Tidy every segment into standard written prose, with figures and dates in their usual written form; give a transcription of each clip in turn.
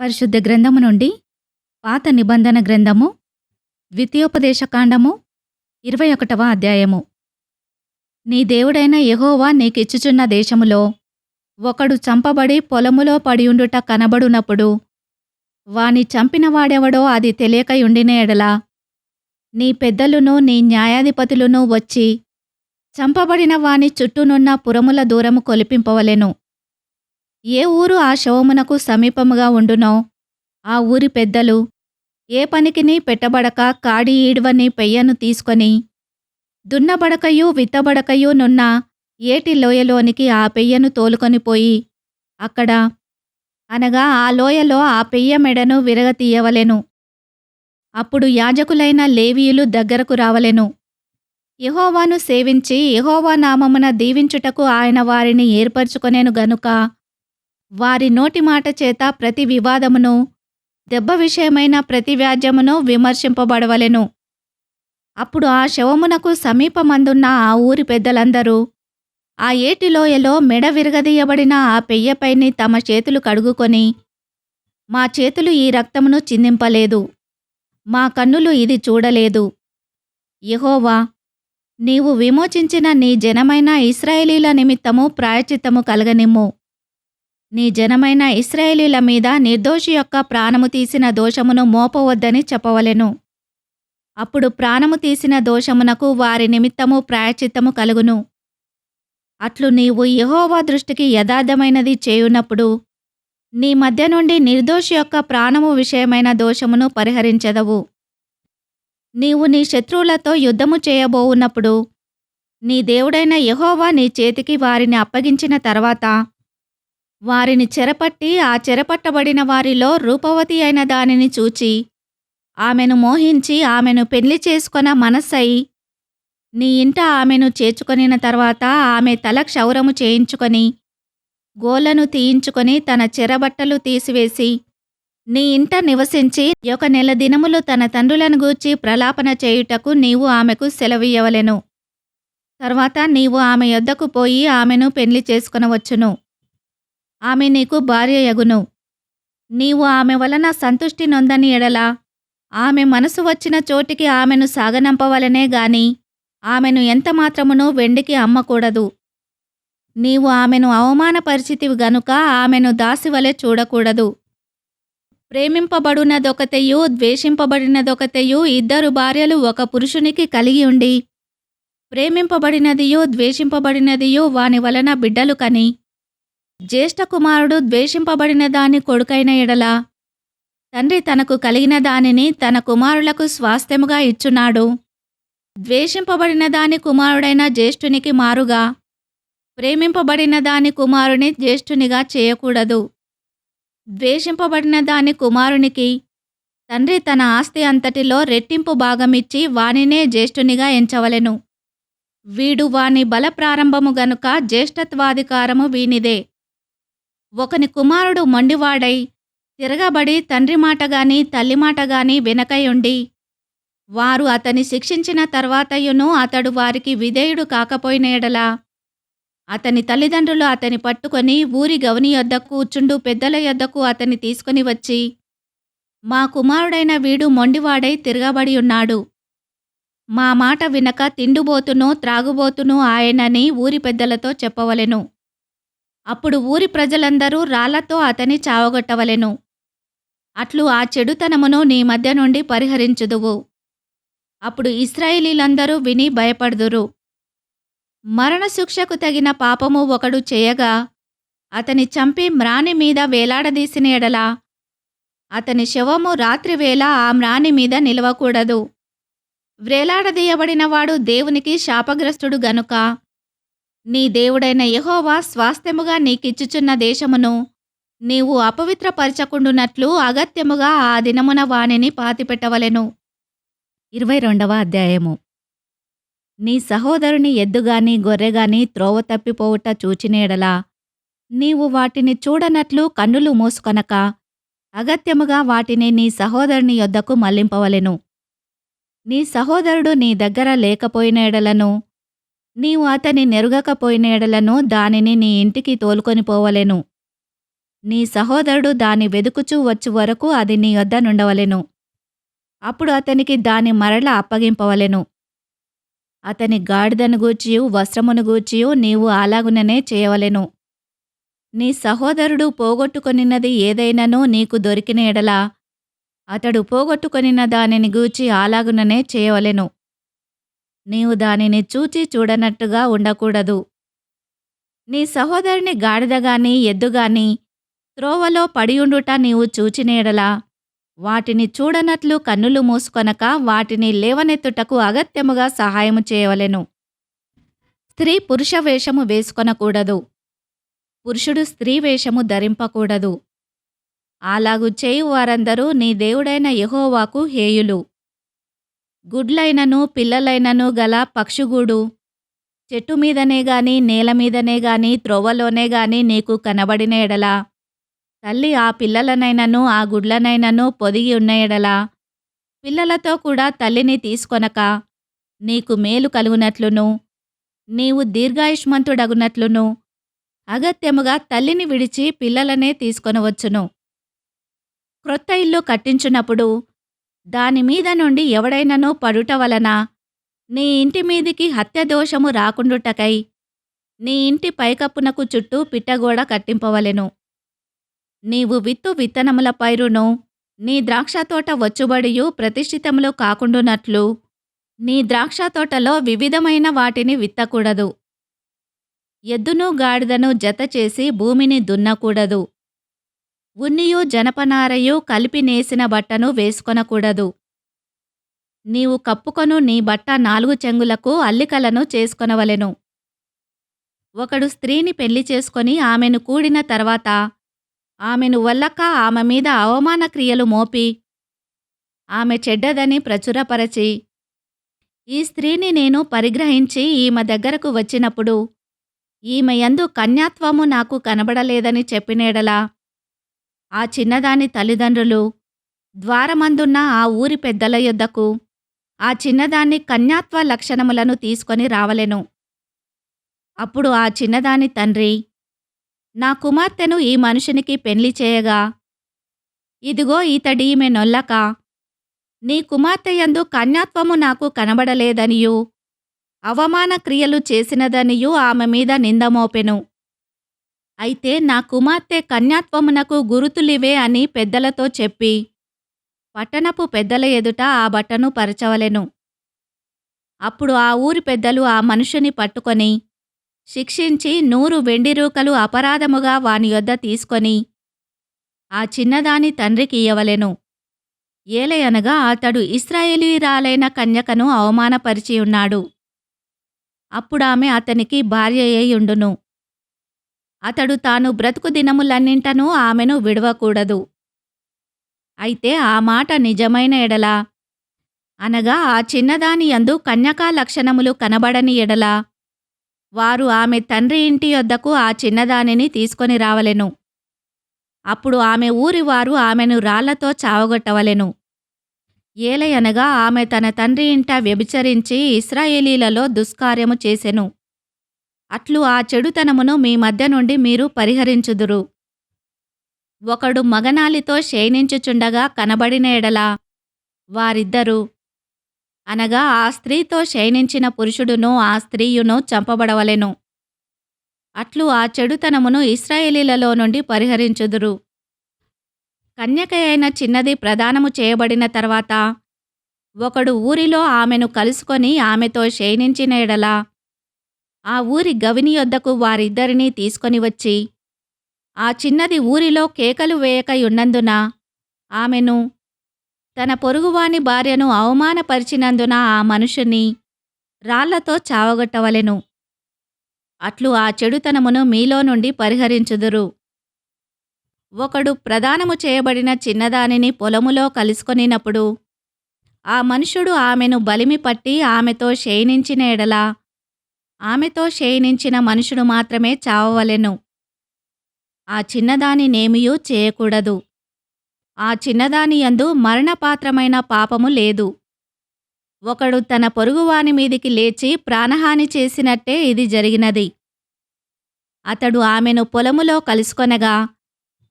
పరిశుద్ధ గ్రంథము నుండి పాత నిబంధన గ్రంథము ద్వితీయోపదేశకాండము 21వ అధ్యాయము. నీ దేవుడైన యెహోవా నీకిచ్చుచున్న దేశములో ఒకడు చంపబడి పొలములో పడియుండుట కనబడునప్పుడు వాని చంపినవాడెవడో అది తెలియకయుండిన ఎడల నీ పెద్దలును నీ న్యాయాధిపతులును వచ్చి చంపబడిన వాని చుట్టూనున్న పురముల దూరము కొలిపింపవలెను. ఏ ఊరు ఆ శవమునకు సమీపముగా ఉండునో ఆ ఊరి పెద్దలు ఏ పనికిని పెట్టబడక కాడి ఈడ్వని పెయ్యను తీసుకొని దున్నబడకయు విత్తబడకయు నున్న ఏటి లోయలోనికి ఆ పెయ్యను తోలుకొనిపోయి అక్కడ అనగా ఆ లోయలో ఆ పెయ్య మెడను విరగతీయవలెను. అప్పుడు యాజకులైన లేవీయులు దగ్గరకు రావలెను. యెహోవాను సేవించి యెహోవా నామమున దీవించుటకు ఆయన వారిని ఏర్పరచుకొనెను గనుక వారి నోటి మాట చేత ప్రతి వివాదమును దెబ్బ విషయమైన ప్రతి వ్యాజ్యమును విమర్శింపబడవలెను. అప్పుడు ఆ శవమునకు సమీపమందున్న ఆ ఊరి పెద్దలందరూ ఆ ఏటి లోయలో మెడ విరగదీయబడిన ఆ పెయ్యపైని తమ చేతులు కడుగుకొని, మా చేతులు ఈ రక్తమును చిందింపలేదు, మా కన్నులు ఇది చూడలేదు. యెహోవా, నీవు విమోచించిన నీ జనమైన ఇశ్రాయేలీయుల నిమిత్తము ప్రాయశ్చిత్తము కలగనిమ్ము. నీ జనమైన ఇశ్రాయేలీయుల మీద నిర్దోషి యొక్క ప్రాణము తీసిన దోషమును మోపవద్దని చెప్పవలెను. అప్పుడు ప్రాణము తీసిన దోషమునకు వారి నిమిత్తము ప్రాయశ్చిత్తము కలుగును. అట్లు నీవు యెహోవా దృష్టికి యథార్థమైనది చేయునప్పుడు నీ మధ్య నుండి నిర్దోషి యొక్క ప్రాణము విషయమైన దోషమును పరిహరించెదవు. నీవు నీ శత్రువులతో యుద్ధము చేయబోవున్నప్పుడు నీ దేవుడైన యెహోవా నీ చేతికి వారిని అప్పగించిన తర్వాత వారిని చెరపట్టి ఆ చెరపట్టబడిన వారిలో రూపవతి అయిన దానిని చూచి ఆమెను మోహించి ఆమెను పెళ్లి చేసుకొన మనస్సై నీ ఇంట ఆమెను చేర్చుకొనిన తర్వాత ఆమె తల క్షౌరము చేయించుకొని గోళ్లను తీయించుకొని తన చెరబట్టలు తీసివేసి నీ ఇంట నివసించి 1 నెల దినములు తన తండ్రులను గూర్చి ప్రలాపన చేయుటకు నీవు ఆమెకు సెలవియ్యవలెను. తర్వాత నీవు ఆమె యొద్దకు పోయి ఆమెను పెళ్లి చేసుకొనవచ్చును. ఆమె నీకు భార్యయగును. నీవు ఆమె వలన సంతుష్టి నొందని ఎడల ఆమె మనసు వచ్చిన చోటికి ఆమెను సాగనంపవలనే గాని ఆమెను ఎంతమాత్రమును వెండికి అమ్మకూడదు. నీవు ఆమెను అవమానపరిచితివి గనుక ఆమెను దాసివలె చూడకూడదు. ప్రేమింపబడునదొకతెయు ద్వేషింపబడినదొకతెయు ఇద్దరు భార్యలు ఒక పురుషునికి కలిగి ఉండి ప్రేమింపబడినదియు ద్వేషింపబడినదియు వాని వలన బిడ్డలు కని జ్యేష్ఠ కుమారుడు ద్వేషింపబడిన దాని కొడుకైన ఎడల తండ్రి తనకు కలిగిన దానిని తన కుమారులకు స్వాస్థ్యముగా ఇచ్చున్నాడు. ద్వేషింపబడిన దాని కుమారుడైన జ్యేష్ఠునికి మారుగా ప్రేమింపబడిన దాని కుమారుని జ్యేష్ఠునిగా చేయకూడదు. ద్వేషింపబడిన దాని కుమారునికి తండ్రి తన ఆస్తి అంతటిలో రెట్టింపు భాగమిచ్చి వానినే జ్యేష్ఠునిగా ఎంచవలెను. వీడు వాని బల ప్రారంభము గనుక జ్యేష్ఠత్వాధికారము వీనిదే. ఒకని కుమారుడు మొండివాడై తిరగబడి తండ్రి మాటగాని తల్లి మాటగాని వెనకయుండి వారు అతని శిక్షించిన తర్వాతయును అతడు వారికి విధేయుడు కాకపోయిన ఎడల అతని తల్లిదండ్రులు అతని పట్టుకొని ఊరి గవని యొద్దకు కూర్చుండు పెద్దల యొద్దకు అతని తీసుకొని వచ్చి, మా కుమారుడైన వీడు మొండివాడై తిరగబడి ఉన్నాడు, మా మాట వినక తిండుబోతును త్రాగుబోతును ఆయనని ఊరి పెద్దలతో చెప్పవలెను. అప్పుడు ఊరి ప్రజలందరూ రాళ్లతో అతని చావగొట్టవలెను. అట్లు ఆ చెడుతనమును నీ మధ్య నుండి పరిహరించుదువు. అప్పుడు ఇశ్రాయేలీలందరూ విని భయపడుదురు. మరణశిక్షకు తగిన పాపము ఒకడు చేయగా అతని చంపి మ్రాని మీద వేలాడదీసిన ఎడల అతని శవము రాత్రివేళ ఆ మ్రాని మీద నిలవకూడదు. వ్రేలాడదీయబడినవాడు దేవునికి శాపగ్రస్తుడు గనుక నీ దేవుడైన యెహోవా స్వాస్థ్యముగా నీకిచ్చుచున్న దేశమును నీవు అపవిత్రపరచకుండునట్లు అగత్యముగా ఆ దినమున వానిని పాతిపెట్టవలెను. 22వ అధ్యాయము. నీ సహోదరుని ఎద్దుగాని గొర్రెగాని త్రోవ తప్పిపోవుట చూచిన ఎడల నీవు వాటిని చూడనట్లు కన్నులు మూసుకొనక అగత్యముగా వాటిని నీ సహోదరుని యొద్దకు మళ్లింపవలెను. నీ సహోదరుడు నీ దగ్గర లేకపోయిన ఎడలను నీవు అతని నెరుగకపోయిన ఎడలను దానిని నీ ఇంటికి తోలుకొని పోవలెను. నీ సహోదరుడు దాని వెదుకుచూ వచ్చు వరకు అది నీ యొద్ద నుండవలెను. అప్పుడు అతనికి దాని మరల అప్పగింపవలెను. అతని గాడిదను గూర్చియు వస్త్రమును గూర్చియు నీవు అలాగుననే చేయవలెను. నీ సహోదరుడు పోగొట్టుకొనినది ఏదైనను నీకు దొరికిన ఎడల అతడు పోగొట్టుకొనిన దానిని గూర్చి అలాగుననే చేయవలెను. నీవు దానిని చూచి చూడనట్టుగా ఉండకూడదు. నీ సహోదరుని గాడిదగాని ఎద్దుగాని త్రోవలో పడియుండుట నీవు చూచిన ఎడల వాటిని చూడనట్లు కన్నులు మూసుకొనక వాటిని లేవనెత్తుటకు అగత్యముగా సహాయము చేయవలెను. స్త్రీ పురుష వేషము వేసుకొనకూడదు. పురుషుడు స్త్రీ వేషము ధరింపకూడదు. అలాగు చేయు వారందరూ నీ దేవుడైన యెహోవాకు హేయులు. గుడ్లైనను పిల్లలైనను గల పక్షిగూడు చెట్టు మీదనే గాని నేల మీదనే గాని త్రోవలోనే గాని నీకు కనబడిన ఎడల తల్లి ఆ పిల్లలనైనను ఆ గుడ్లనైనను పొదిగి ఉన్న ఎడల పిల్లలతో కూడా తల్లిని తీసుకొనక నీకు మేలు కలుగునట్లును నీవు దీర్ఘాయుష్మంతుడగునట్లును అగత్యముగా తల్లిని విడిచి పిల్లలనే తీసుకొనవచ్చును. క్రొత్త ఇల్లు కట్టించునప్పుడు దానిమీద నుండి ఎవడైనను పడుట వలన నీ ఇంటి మీదికి హత్యదోషము రాకుండుటకై నీ ఇంటి పైకప్పునకు చుట్టూ పిట్టగోడ కట్టింపవలెను. నీవు విత్తు విత్తనముల పైరును నీ ద్రాక్షతోట వచ్చుబడియు ప్రతిష్ఠితములు కాకుండునట్లు నీ ద్రాక్షతోటలో వివిధమైన వాటిని విత్తకూడదు. ఎద్దును గాడిదను జతచేసి భూమిని దున్నకూడదు. ఉన్నియు జనపనారయు కలిపి నేసిన బట్టను వేసుకొనకూడదు. నీవు కప్పుకొను నీ బట్ట 4 చెంగులకు అల్లికలను చేసుకొనవలెను. ఒకడు స్త్రీని పెళ్లి చేసుకొని ఆమెను కూడిన తర్వాత ఆమెను వల్లక ఆమె మీద అవమాన క్రియలు మోపి ఆమె చెడ్డదని ప్రచురపరచి ఈ స్త్రీని నేను పరిగ్రహించి ఈమె దగ్గరకు వచ్చినప్పుడు ఈమె యందు కన్యాత్వము నాకు కనబడలేదని చెప్పినేడలా ఆ చిన్నదాని తల్లిదండ్రులు ద్వారమందున్న ఆ ఊరి పెద్దల యొద్దకు ఆ చిన్నదాన్ని కన్యాత్వ లక్షణములను తీసుకొని రావలెను. అప్పుడు ఆ చిన్నదాని తండ్రి నా కుమార్తెను ఈ మనుషునికి పెళ్లి చేయగా ఇదిగో ఈతడీమె నొల్లక నీ కుమార్తె యందు కన్యాత్వము నాకు కనబడలేదనియూ అవమాన క్రియలు చేసినదనియూ ఆమె మీద నిందమోపెను. అయితే నా కుమార్తె కన్యాత్వమునకు గురుతులివే అని పెద్దలతో చెప్పి పట్టణపు పెద్దల ఎదుట ఆ బట్టను పరచవలెను. అప్పుడు ఆ ఊరి పెద్దలు ఆ మనుషుని పట్టుకొని శిక్షించి 100 వెండి రూకలు అపరాధముగా వాని యొద్ద తీసుకొని ఆ చిన్నదాని తండ్రికి ఇయ్యవలెను. ఏలయనగా అతడు ఇశ్రాయేలీయురాలైన కన్యకను అవమానపరిచియున్నాడు. అప్పుడామె అతనికి భార్యయ్యుండును. అతడు తాను బ్రతుకు దినములన్నింటనూ ఆమెను విడవకూడదు. అయితే ఆ మాట నిజమైన ఎడల అనగా ఆ చిన్నదాని యందు కన్యకా లక్షణములు కనబడని ఎడల వారు ఆమె తండ్రి ఇంటి యొద్దకు ఆ చిన్నదానిని తీసుకొని రావలెను. అప్పుడు ఆమె ఊరివారు ఆమెను రాళ్లతో చావగొట్టవలెను. ఏలయనగా ఆమె తన తండ్రి ఇంట వ్యభిచరించి ఇశ్రాయేలీలలో దుష్కార్యము చేసెను. అట్లు ఆ చెడుతనమును మీ మధ్య నుండి మీరు పరిహరించుదురు. ఒకడు మగనాలితో శయనించుచుండగా కనబడిన ఎడల వారిద్దరూ అనగా ఆ స్త్రీతో శయనించిన పురుషుడును ఆ స్త్రీయును చంపబడవలెను. అట్లు ఆ చెడుతనమును ఇశ్రాయేలీలలో నుండి పరిహరించుదురు. కన్యక అయిన చిన్నది ప్రదానము చేయబడిన తర్వాత ఒకడు ఊరిలో ఆమెను కలుసుకొని ఆమెతో శయనించిన ఎడల ఆ ఊరి గవిని యొద్దకు వారిద్దరినీ తీసుకొని వచ్చి ఆ చిన్నది ఊరిలో కేకలు వేయకయున్నందున ఆమెను తన పొరుగువాని భార్యను అవమానపరిచినందున ఆ మనుషుని రాళ్లతో చావగొట్టవలెను. అట్లు ఆ చెడుతనమును మీలో నుండి పరిహరించుదురు. ఒకడు ప్రదానము చేయబడిన చిన్నదానిని పొలములో కలుసుకొనినప్పుడు ఆ మనుషుడు ఆమెను బలిమి పట్టి ఆమెతో శయనించిన ఎడల ఆమెతో శయనించిన మనుషుడు మాత్రమే చావవలెను. ఆ చిన్నదాని నేమియూ చేయకూడదు. ఆ చిన్నదాని యందు మరణపాత్రమైన పాపము లేదు. ఒకడు తన పొరుగువాని మీదికి లేచి ప్రాణహాని చేసినట్టే ఇది జరిగినది. అతడు ఆమెను పొలములో కలుసుకొనగా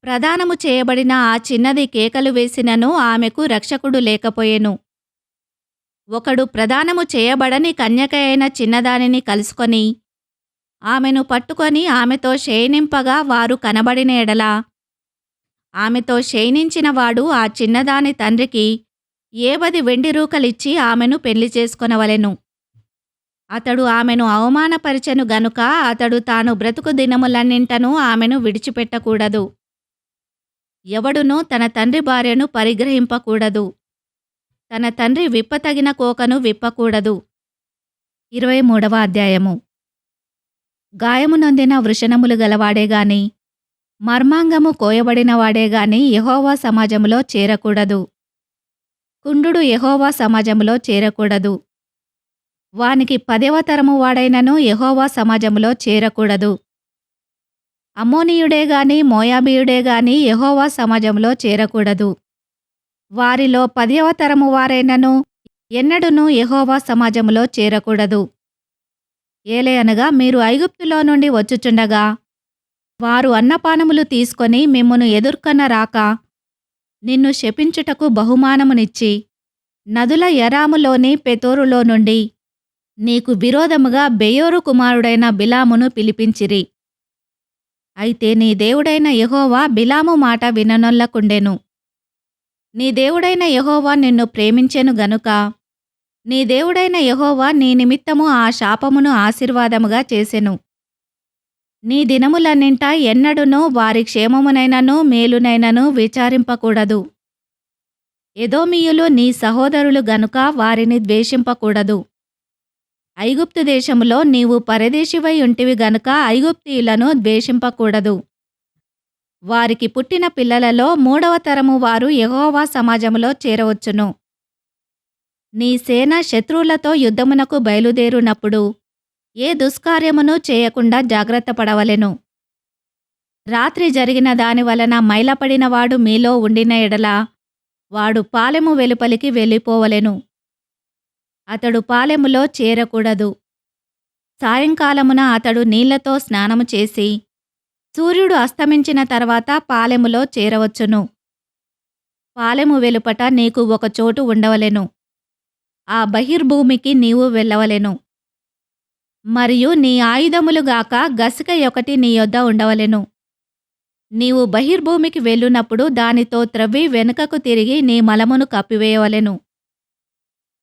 ప్రదానము చేయబడిన ఆ చిన్నది కేకలు వేసినను ఆమెకు రక్షకుడు లేకపోయెను. ఒకడు ప్రదానము చేయబడని కన్యక అయిన చిన్నదానిని కలుసుకొని ఆమెను పట్టుకొని ఆమెతో శయనింపగా వారు కనబడిన ఎడల ఆమెతో శయనించిన వాడు ఆ చిన్నదాని తండ్రికి 70 వెండి రూకలిచ్చి ఆమెను పెళ్లి చేసుకొనవలెను. అతడు ఆమెను అవమానపరిచెను గనుక అతడు తాను బ్రతుకు దినములన్నింటనూ ఆమెను విడిచిపెట్టకూడదు. ఎవడునూ తన తండ్రి భార్యను పరిగ్రహింపకూడదు. తన తండ్రి విప్పతగిన కోకను విప్పకూడదు. 23వ అధ్యాయము. గాయము నొందిన వృషణములు గలవాడేగాని మర్మాంగము కోయబడినవాడేగాని యెహోవా సమాజములో చేరకూడదు. కుండుడు యెహోవా సమాజములో చేరకూడదు. వానికి 10వ తరము వాడైనను యెహోవా సమాజములో చేరకూడదు. అమ్మోనీయుడేగాని మోయాబీయుడేగాని యెహోవా సమాజములో చేరకూడదు. వారిలో 10వ తరము వారైనను ఎన్నడునూ యెహోవా సమాజములో చేరకూడదు. ఏలయనగా మీరు ఐగుప్తులో నుండి వచ్చుచుండగా వారు అన్నపానములు తీసుకొని మిమ్మును ఎదుర్కొన రాక నిన్ను శపించుటకు బహుమానమునిచ్చి నదుల యరాములోని పెతోరులో నుండి నీకు విరోధముగా బెయోరు కుమారుడైన బిలామును పిలిపించిరి. అయితే నీ దేవుడైన యెహోవా బిలాము మాట విననొల్లకుండెను. నీ దేవుడైన యెహోవా నిన్ను ప్రేమించెను గనుక నీ దేవుడైన యెహోవా నీ నిమిత్తము ఆ శాపమును ఆశీర్వాదముగా చేసెను. నీ దినములన్నింట ఎన్నడునూ వారి క్షేమమునైనను మేలునైనను విచారింపకూడదు. ఎదోమీయులు నీ సహోదరులు గనుక వారిని ద్వేషింపకూడదు. ఐగుప్తు దేశములో నీవు పరదేశివై ఉంటివి గనుక ఐగుప్తీయులను ద్వేషింపకూడదు. వారికి పుట్టిన పిల్లలలో 3వ తరము వారు యెహోవా సమాజములో చేరవచ్చును. నీ సేన శత్రువులతో యుద్ధమునకు బయలుదేరునప్పుడు ఏ దుష్కార్యమును చేయకుండా జాగ్రత్తపడవలెను. రాత్రి జరిగిన దాని వలన మైలపడినవాడు మీలో ఉండిన ఎడల వాడు పాలెము వెలుపలికి వెళ్ళిపోవలెను. అతడు పాలెములో చేరకూడదు. సాయంకాలమున అతడు నీళ్లతో స్నానము చేసి సూర్యుడు అస్తమించిన తర్వాత పాలెములో చేరవచ్చును. పాలెము వెలుపట నీకు ఒక చోటు ఉండవలెను. ఆ బహిర్భూమికి నీవు వెళ్ళవలెను. మరియు నీ ఆయుధములుగాక గసిక ఒకటి నీ యొద్ద ఉండవలెను. నీవు బహిర్భూమికి వెళ్ళునప్పుడు దానితో త్రవ్వి వెనుకకు తిరిగి నీ మలమును కప్పివేయవలెను.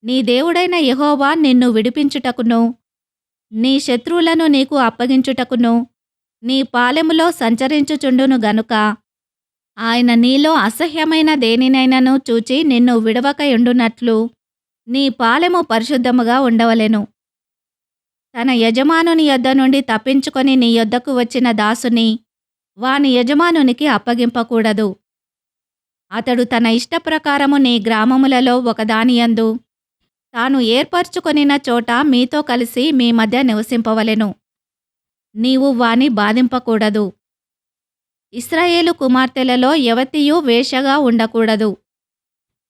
నీ దేవుడైన యెహోవా నిన్ను విడిపించుటకును నీ శత్రువులను నీకు అప్పగించుటకును నీ పాలెములో సంచరించుచుండును గనుక ఆయన నీలో అసహ్యమైన దేనినైనను చూచి నిన్ను విడవకయుండునట్లు నీ పాలెము పరిశుద్ధముగా ఉండవలెను. తన యజమానుని యొద్ద నుండి తప్పించుకొని నీ యొద్దకు వచ్చిన దాసుని వాని యజమానునికి అప్పగింపకూడదు. అతడు తన ఇష్టప్రకారము నీ గ్రామములలో ఒకదానియందు తాను ఏర్పరచుకొనిన చోట మీతో కలిసి మీ మధ్య నివసింపవలెను. నీవు వాని బాధింపకూడదు. ఇశ్రాయేలు కుమార్తెలలో ఎవతియు వేశ్యగా ఉండకూడదు.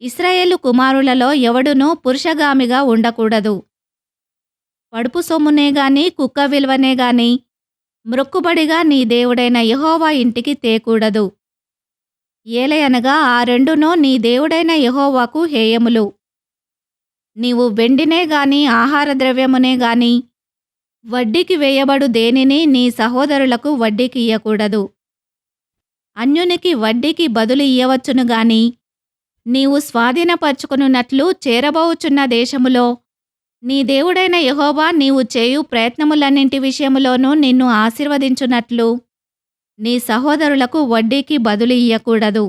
ఇశ్రాయేలు కుమారులలో ఎవడునూ పురుషగామిగా ఉండకూడదు. పడుపు సొమ్మునేగాని కుక్క విలువనేగాని మ్రొక్కుబడిగా నీ దేవుడైన యెహోవా ఇంటికి తేకూడదు. ఏలయనగా ఆ రెండునూ నీ దేవుడైన యెహోవాకు హేయములు. నీవు వెండినే గాని ఆహార ద్రవ్యమునే గాని వడ్డీకి వేయబడు దేనిని నీ సహోదరులకు వడ్డీకి ఇయ్యకూడదు. అన్యునికి వడ్డీకి బదులు ఇయ్యవచ్చును గాని నీవు స్వాధీనపరచుకొనున్నట్లు చేరబోవుచున్న దేశములో నీ దేవుడైన యెహోవా నీవు చేయు ప్రయత్నములన్నింటి విషయములోనూ నిన్ను ఆశీర్వదించునట్లు నీ సహోదరులకు వడ్డీకి బదులు ఇయ్యకూడదు.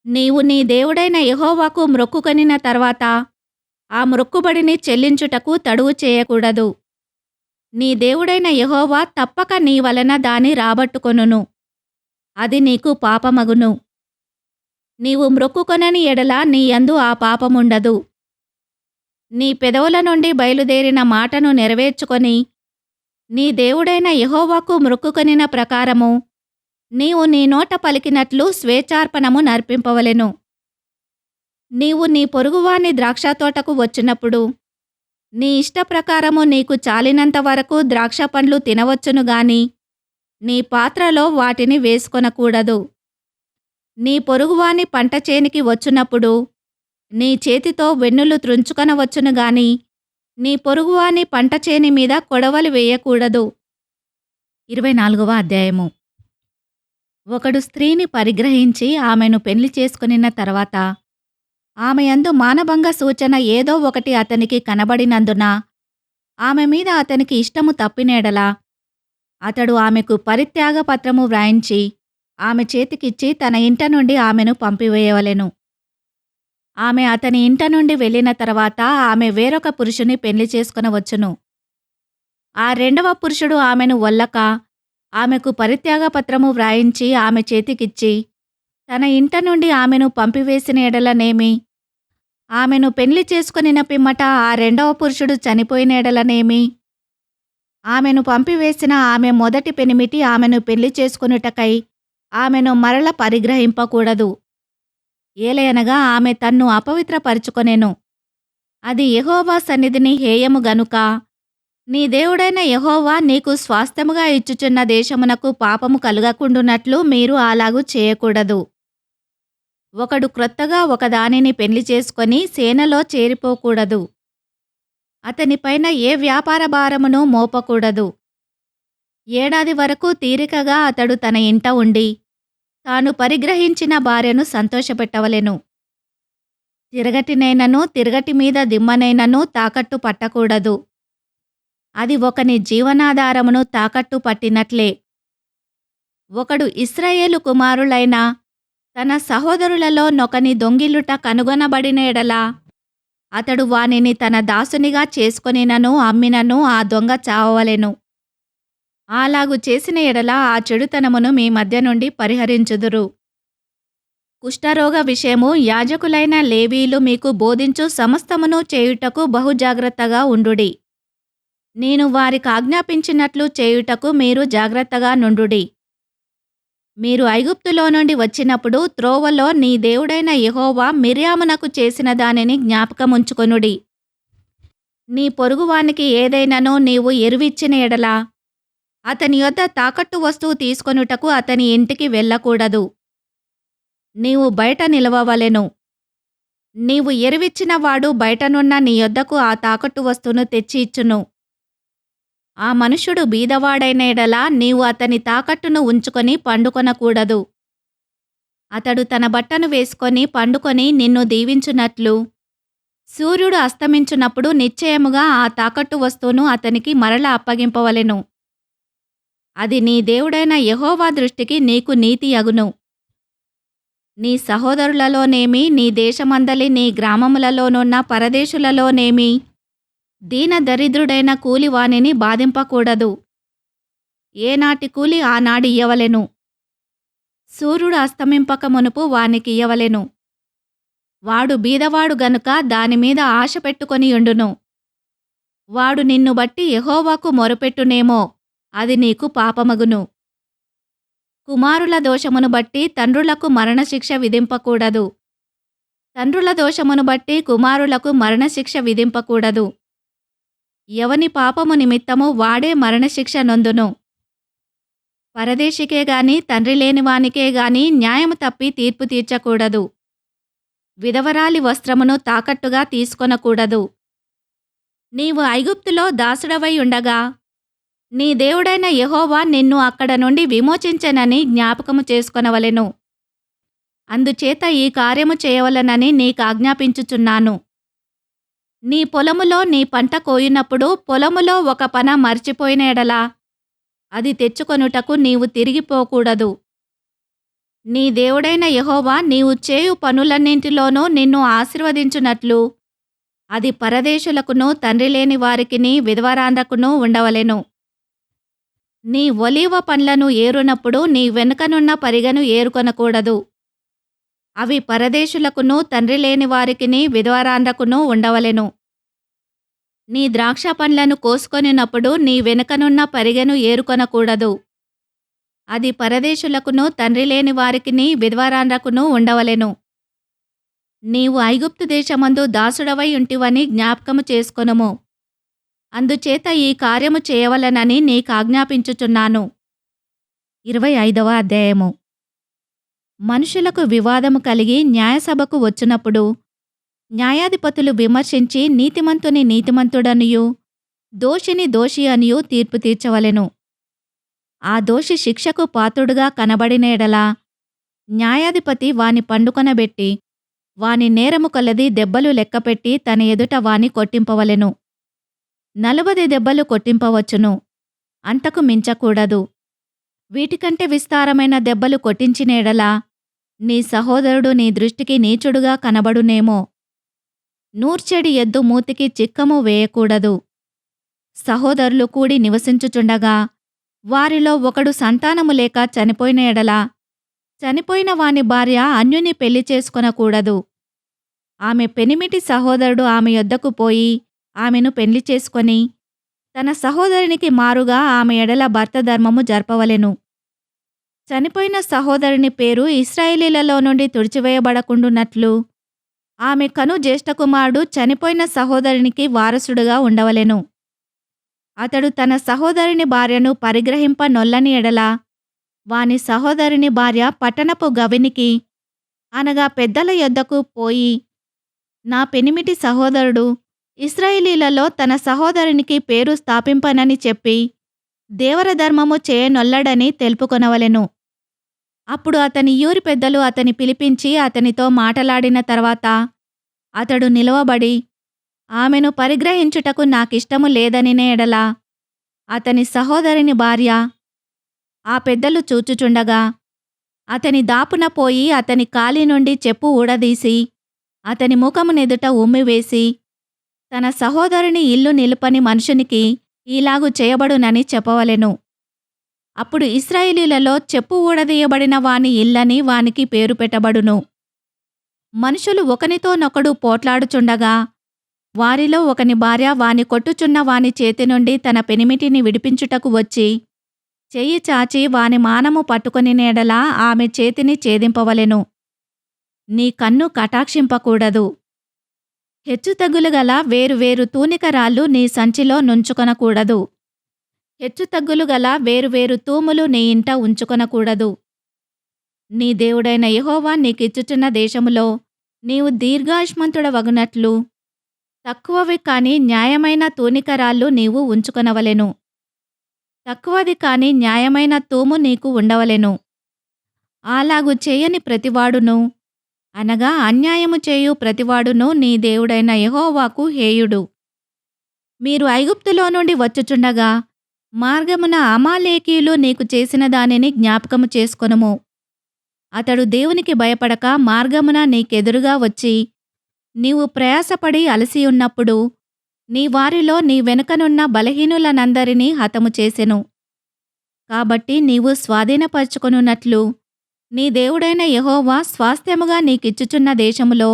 నీవు నీ దేవుడైన యెహోవాకు మ్రొక్కుకొనిన తర్వాత ఆ మ్రొక్కుబడిని చెల్లించుటకు తడువు చేయకూడదు. నీ దేవుడైన యెహోవా తప్పక నీ వలన దాని రాబట్టుకొనును. అది నీకు పాపమగును. నీవు మ్రొక్కుకొనని ఎడల నీ యందు ఆ పాపముండదు. నీ పెదవుల నుండి బయలుదేరిన మాటను నెరవేర్చుకొని నీ దేవుడైన యెహోవాకు మ్రొక్కుకొనిన ప్రకారము నీవు నీ నోట పలికినట్లు స్వేచ్ఛార్పణము నర్పింపవలెను. నీవు నీ పొరుగువాని ద్రాక్షతోటకు వచ్చినప్పుడు నీ ఇష్టప్రకారము నీకు చాలినంత వరకు ద్రాక్ష పండ్లు తినవచ్చును గాని నీ పాత్రలో వాటిని వేసుకొనకూడదు. నీ పొరుగువాని పంట చేనికి వచ్చునప్పుడు నీ చేతితో వెన్నులు త్రుంచుకొనవచ్చును గాని నీ పొరుగువాని పంట చేని మీద కొడవలి వేయకూడదు. 24వ అధ్యాయము. ఒకడు స్త్రీని పరిగ్రహించి ఆమెను పెళ్లి చేసుకొనిన తర్వాత ఆమె యందు మానభంగ సూచన ఏదో ఒకటి అతనికి కనబడినందున ఆమె మీద అతనికి ఇష్టము తప్పినేడలా అతడు ఆమెకు పరిత్యాగ పత్రము వ్రాయించి ఆమె చేతికిచ్చి తన ఇంట నుండి ఆమెను పంపివేయవలెను. ఆమె అతని ఇంట నుండి వెళ్ళిన తర్వాత ఆమె వేరొక పురుషుని పెళ్లి చేసుకొనవచ్చును. ఆ రెండవ పురుషుడు ఆమెను వల్లక ఆమెకు పరిత్యాగ పత్రము వ్రాయించి ఆమె చేతికిచ్చి తన ఇంట నుండి ఆమెను పంపివేసిన ఎడలనేమి, ఆమెను పెళ్లి చేసుకొనిన పిమ్మట ఆ రెండవ పురుషుడు చనిపోయిన ఎడలనేమి, ఆమెను పంపివేసిన ఆమె మొదటి పెనిమిటి ఆమెను పెళ్లి చేసుకొనుటకై ఆమెను మరల పరిగ్రహింపకూడదు. ఏలయనగా ఆమె తన్ను అపవిత్రపరుచుకొనెను. అది యెహోవా సన్నిధిని హేయము గనుక నీ దేవుడైన యెహోవా నీకు స్వాస్థ్యముగా ఇచ్చుచున్న దేశమునకు పాపము కలుగకుండునట్లు మీరు అలాగు చేయకూడదు. ఒకడు క్రొత్తగా ఒకదానిని పెళ్లి చేసుకొని సేనలో చేరిపోకూడదు. అతనిపైన ఏ వ్యాపార భారమును మోపకూడదు. ఏడాది వరకు తీరికగా అతడు తన ఇంట ఉండి తాను పరిగ్రహించిన భార్యను సంతోషపెట్టవలెను. తిరగటినైనను తిరగటి మీద దిమ్మనైనను తాకట్టు పట్టకూడదు. అది ఒకని జీవనాధారమును తాకట్టు పట్టినట్లే. ఒకడు ఇశ్రాయేలు కుమారులైన తన సహోదరులలో నొకని దొంగిలుట కనుగొనబడిన ఎడల అతడు వానిని తన దాసునిగా చేసుకొనినను అమ్మినను ఆ దొంగ చావవలెను. అలాగు చేసిన ఎడల ఆ చెడుతనమును మీ మధ్య నుండి పరిహరించుదురు. కుష్ఠరోగ విషయము యాజకులైన లేవీయులు మీకు బోధించు సమస్తమును చేయుటకు బహుజాగ్రత్తగా ఉండుడి. నేను వారికాజ్ఞాపించినట్లు చేయుటకు మీరు జాగ్రత్తగా నుండుడి. మీరు ఐగుప్తులో నుండి వచ్చినప్పుడు త్రోవలో నీ దేవుడైన యెహోవా మిర్యామునకు చేసిన దానిని జ్ఞాపకముంచుకొనుడి. నీ పొరుగువానికి ఏదైనను నీవు ఎరువిచ్చిన ఎడల అతని యొద్ద తాకట్టు వస్తువు తీసుకొనుటకు అతని ఇంటికి వెళ్ళకూడదు. నీవు బయట నిలవవలెను. నీవు ఎరువిచ్చిన వాడు బయటనున్న నీ యొద్దకు ఆ తాకట్టు వస్తువును తెచ్చి ఇచ్చును. ఆ మనుష్యుడు బీదవాడైన ఎడల నీవు అతని తాకట్టును ఉంచుకొని పండుకొనకూడదు. అతడు తన బట్టను వేసుకొని పండుకొని నిన్ను దీవించునట్లు సూర్యుడు అస్తమించునప్పుడు నిశ్చయముగా ఆ తాకట్టు వస్తువును అతనికి మరల అప్పగింపవలెను. అది నీ దేవుడైన యెహోవా దృష్టికి నీకు నీతి అగును. నీ సహోదరులలోనేమి నీ దేశమందలి నీ గ్రామములలోనున్న పరదేశులలోనేమి దీన దరిద్రుడైన కూలివానిని బాధింపకూడదు. ఏనాటి కూలి ఆనాడియ్యవలెను. సూర్యుడు అస్తమింపక మునుపు వానికియ్యవలెను. వాడు బీదవాడు గనుక దానిమీద ఆశ పెట్టుకొనియుండును. వాడు నిన్ను బట్టి యెహోవాకు మొరపెట్టునేమో అది నీకు పాపమగును. కుమారుల దోషమును బట్టి తండ్రులకు మరణశిక్ష విధింపకూడదు. తండ్రుల దోషమును బట్టి కుమారులకు మరణశిక్ష విధింపకూడదు. ఎవని పాపము నిమిత్తము వాడే మరణశిక్ష నొందును. పరదేశికే గాని తండ్రి లేనివానికే గాని న్యాయము తప్పి తీర్పు తీర్చకూడదు. విధవరాలి వస్త్రమును తాకట్టుగా తీసుకొనకూడదు. నీవు ఐగుప్తులో దాసుడవై ఉండగా నీ దేవుడైన యెహోవా నిన్ను అక్కడ నుండి విమోచించెనని జ్ఞాపకము చేసుకొనవలెను. అందుచేత ఈ కార్యము చేయవలెనని నీకాజ్ఞాపించుచున్నాను. నీ పొలములో నీ పంట కోయునప్పుడు పొలములో ఒక పన మర్చిపోయిన ఎడల అది తెచ్చుకొనుటకు నీవు తిరిగిపోకూడదు. నీ దేవుడైన యెహోవా నీవు చేయు పనులన్నింటిలోనూ నిన్ను ఆశీర్వదించునట్లు అది పరదేశులకును తండ్రి లేని వారికిని విధవరాండ్రకును ఉండవలెను. నీ ఒలీవ పండ్లను ఏరునప్పుడు నీ వెనుకనున్న పరిగెను ఏరుకొనకూడదు. అవి పరదేశులకును తండ్రి లేని వారికిని విధవరాండ్రకును ఉండవలెను. నీ ద్రాక్ష పండ్లను కోసుకొనినప్పుడు నీ వెనుకనున్న పరిగెను ఏరుకొనకూడదు. అది పరదేశులకును తండ్రి లేని వారికిని విధవరాండ్రకును ఉండవలెను. నీవు ఐగుప్తు దేశమందు దాసుడవై ఉంటివని జ్ఞాపకము చేసుకొనుము. అందుచేత ఈ కార్యము చేయవలెనని నీకాజ్ఞాపించుచున్నాను. 25వ అధ్యాయము. మనుషులకు వివాదము కలిగి న్యాయసభకు వచ్చినప్పుడు న్యాయాధిపతులు విమర్శించి నీతిమంతుని నీతిమంతుడనియు దోషిని దోషి అనియు తీర్పు తీర్చవలెను. ఆ దోషి శిక్షకు పాత్రుడుగా కనబడిన ఎడల న్యాయాధిపతి వాని పండుకొనబెట్టి వాని నేరము కొలది దెబ్బలు లెక్కపెట్టి తన ఎదుట వాని కొట్టింపవలెను. 40 దెబ్బలు కొట్టింపవచ్చును, అంతకు మించకూడదు. వీటికంటే విస్తారమైన దెబ్బలు కొట్టించిన ఎడల నీ సహోదరుడు నీ దృష్టికి నీచుడుగా కనబడునేమో. నూర్చెడి ఎద్దు మూతికి చిక్కము వేయకూడదు. సహోదరులు కూడి నివసించుచుండగా వారిలో ఒకడు సంతానము లేక చనిపోయిన ఎడల చనిపోయిన వాని భార్య అన్యుని పెళ్లి చేసుకొనకూడదు. ఆమె పెనిమిటి సహోదరుడు ఆమె యొద్దకు పోయి ఆమెను పెళ్లి చేసుకొని తన సహోదరునికి మారుగా ఆమె ఎడల భర్త ధర్మము జరపవలెను. చనిపోయిన సహోదరుని పేరు ఇశ్రాయేలీలలో నుండి తుడిచివేయబడకుండునట్లు ఆమె కను జ్యేష్ఠకుమారుడు చనిపోయిన సహోదరునికి వారసుడుగా ఉండవలెను. అతడు తన సహోదరుని భార్యను పరిగ్రహింప నొల్లని ఎడల వాని సహోదరుని భార్య పట్టణపు గవినికి అనగా పెద్దల యొద్దకు పోయి, నా పెనిమిటి సహోదరుడు ఇశ్రాయేలీలలో తన సహోదరునికి పేరు స్థాపింపనని చెప్పి దేవరధర్మము చేయనొల్లడని తెలుపుకొనవలెను. అప్పుడు అతని ఊరి పెద్దలు అతని పిలిపించి అతనితో మాటలాడిన తర్వాత అతడు నిలవబడి, ఆమెను పరిగ్రహించుటకు నాకిష్టము లేదనిన ఎడల అతని సహోదరుని భార్య ఆ పెద్దలు చూచుచుండగా అతని దాపున పోయి అతని కాలి నుండి చెప్పు ఊడదీసి అతని ముఖమునెదుట ఉమ్మివేసి, తన సహోదరుని ఇల్లు నిలుపని మనుషునికి ఈలాగు చేయబడునని చెప్పవలెను. అప్పుడు ఇశ్రాయేలీలలో చెప్పు ఊడదీయబడిన వాని ఇల్లని వానికి పేరు పెట్టబడును. మనుషులు ఒకనితోనొకడు పోట్లాడుచుండగా వారిలో ఒకని భార్య వాని కొట్టుచున్న వాని చేతి నుండి తన పెనిమిటిని విడిపించుటకు వచ్చి చెయ్యి చాచి వాని మానము పట్టుకొని ఎడల ఆమె చేతిని ఛేదింపవలెను. నీ కన్ను కటాక్షింపకూడదు. హెచ్చుతగ్గులు గల వేరువేరు తూనికరాళ్ళు నీ సంచిలో నుంచుకొనకూడదు. హెచ్చుతగ్గులు గల వేరువేరు తూములు నీ ఇంట ఉంచుకొనకూడదు. నీ దేవుడైన యెహోవా నీకిచ్చుచున్న దేశములో నీవు దీర్ఘాయుష్మంతుడవగునట్లు తక్కువవి కాని న్యాయమైన తూనికరాళ్ళు నీవు ఉంచుకొనవలెను. తక్కువది కాని న్యాయమైన తూము నీకు ఉండవలెను. అలాగు చేయని ప్రతివాడును అనగా అన్యాయము చేయు ప్రతివాడును నీ దేవుడైన యెహోవాకు హేయుడు. మీరు ఐగుప్తులో నుండి వచ్చుచుండగా మార్గమున అమాలేకీయులు నీకు చేసిన దానిని జ్ఞాపకము చేసుకొనుము. అతడు దేవునికి భయపడక మార్గమున నీకెదురుగా వచ్చి నీవు ప్రయాసపడి అలసియున్నప్పుడు నీ వారిలో నీ వెనుకనున్న బలహీనులనందరినీ హతము చేసెను. కాబట్టి నీవు స్వాధీనపరచుకొనున్నట్లు నీ దేవుడైన యెహోవా స్వాస్థ్యముగా నీకిచ్చుచున్న దేశములో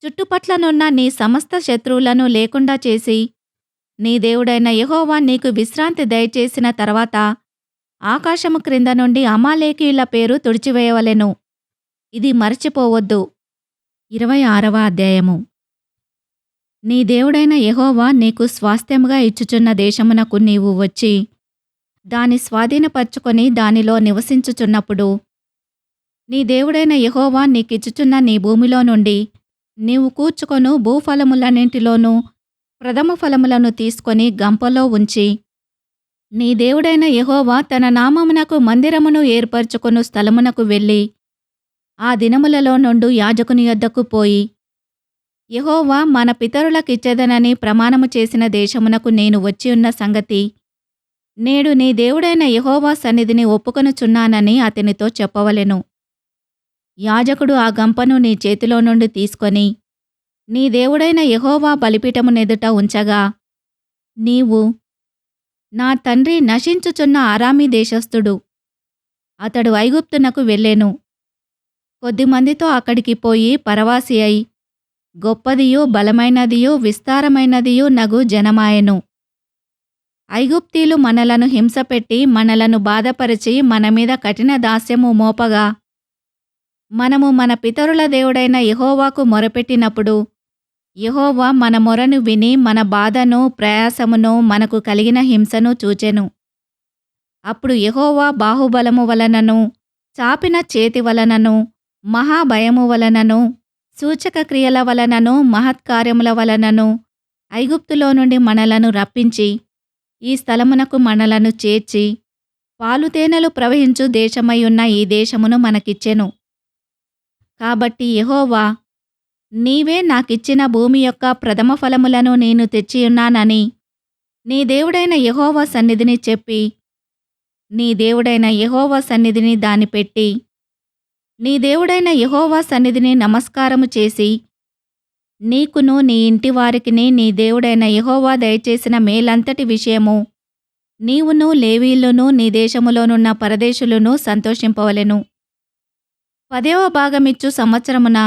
చుట్టుపట్లనున్న నీ సమస్త శత్రువులను లేకుండా చేసి నీ దేవుడైన యెహోవా నీకు విశ్రాంతి దయచేసిన తర్వాత ఆకాశము క్రింద నుండి అమాలేకీయుల పేరు తుడిచివేయవలెను. ఇది మరచిపోవద్దు. 26వ అధ్యాయము. నీ దేవుడైన యెహోవా నీకు స్వాస్థ్యముగా ఇచ్చుచున్న దేశమునకు నీవు వచ్చి దాని స్వాధీనపరచుకొని దానిలో నివసించుచున్నప్పుడు నీ దేవుడైన యెహోవా నీకిచ్చుచున్న నీ భూమిలో నుండి నీవు కూర్చుకొను భూఫలములన్నింటిలోనూ ప్రథమ ఫలములను తీసుకొని గంపలో ఉంచి నీ దేవుడైన యెహోవా తన నామమునకు మందిరమును ఏర్పరచుకొను స్థలమునకు వెళ్ళి ఆ దినములలో నుండు యాజకుని యొద్దకు పోయి, యెహోవా మన పితరులకిచ్చెదనని ప్రమాణము చేసిన దేశమునకు నేను వచ్చియున్న సంగతి నేడు నీ దేవుడైన యెహోవా సన్నిధిని ఒప్పుకొనుచున్నానని అతనితో చెప్పవలెను. యాజకుడు ఆ గంపను నీ చేతిలో నుండి తీసుకొని నీ దేవుడైన యెహోవా బలిపీఠమునెదుట ఉంచగా నీవు, నా తండ్రి నశించుచున్న అరామీ దేశస్థుడు, అతడు ఐగుప్తునకు వెళ్ళెను. కొద్దిమందితో అక్కడికి పోయి పరవాసి అయి గొప్పదియు బలమైనదియు విస్తారమైనదియు నగు జనమాయెను. ఐగుప్తీలు మనలను హింసపెట్టి మనలను బాధపరిచి మన మీద కఠిన దాస్యము మోపగా మనము మన పితరుల దేవుడైన యెహోవాకు మొరపెట్టినప్పుడు యెహోవా మన మొరను విని మన బాధను ప్రయాసమును మనకు కలిగిన హింసను చూచెను. అప్పుడు యెహోవా బాహుబలము వలనను, చాపిన చేతి వలనను, మహాభయము వలనను, సూచక క్రియల వలనను, మహత్కార్యముల వలనను ఐగుప్తులో నుండి మనలను రప్పించి, ఈ స్థలమునకు మనలను చేర్చి, పాలుతేనెలు ప్రవహించు దేశమయ్యున్న ఈ దేశమును మనకిచ్చెను. కాబట్టి యెహోవా, నీవే నాకిచ్చిన భూమి యొక్క ప్రథమ ఫలములను నేను తెచ్చియున్నానని నీ దేవుడైన యెహోవా సన్నిధిని చెప్పి, నీ దేవుడైన యెహోవా సన్నిధిని దాన్ని పెట్టి, నీ దేవుడైన యెహోవా సన్నిధిని నమస్కారము చేసి, నీకును నీ ఇంటివారికిని నీ దేవుడైన యెహోవా దయచేసిన మేలంతటి విషయము నీవును లేవీయులును నీ దేశములోనున్న పరదేశులును సంతోషింపవలెను. 10వ భాగమిచ్చు సంవత్సరమున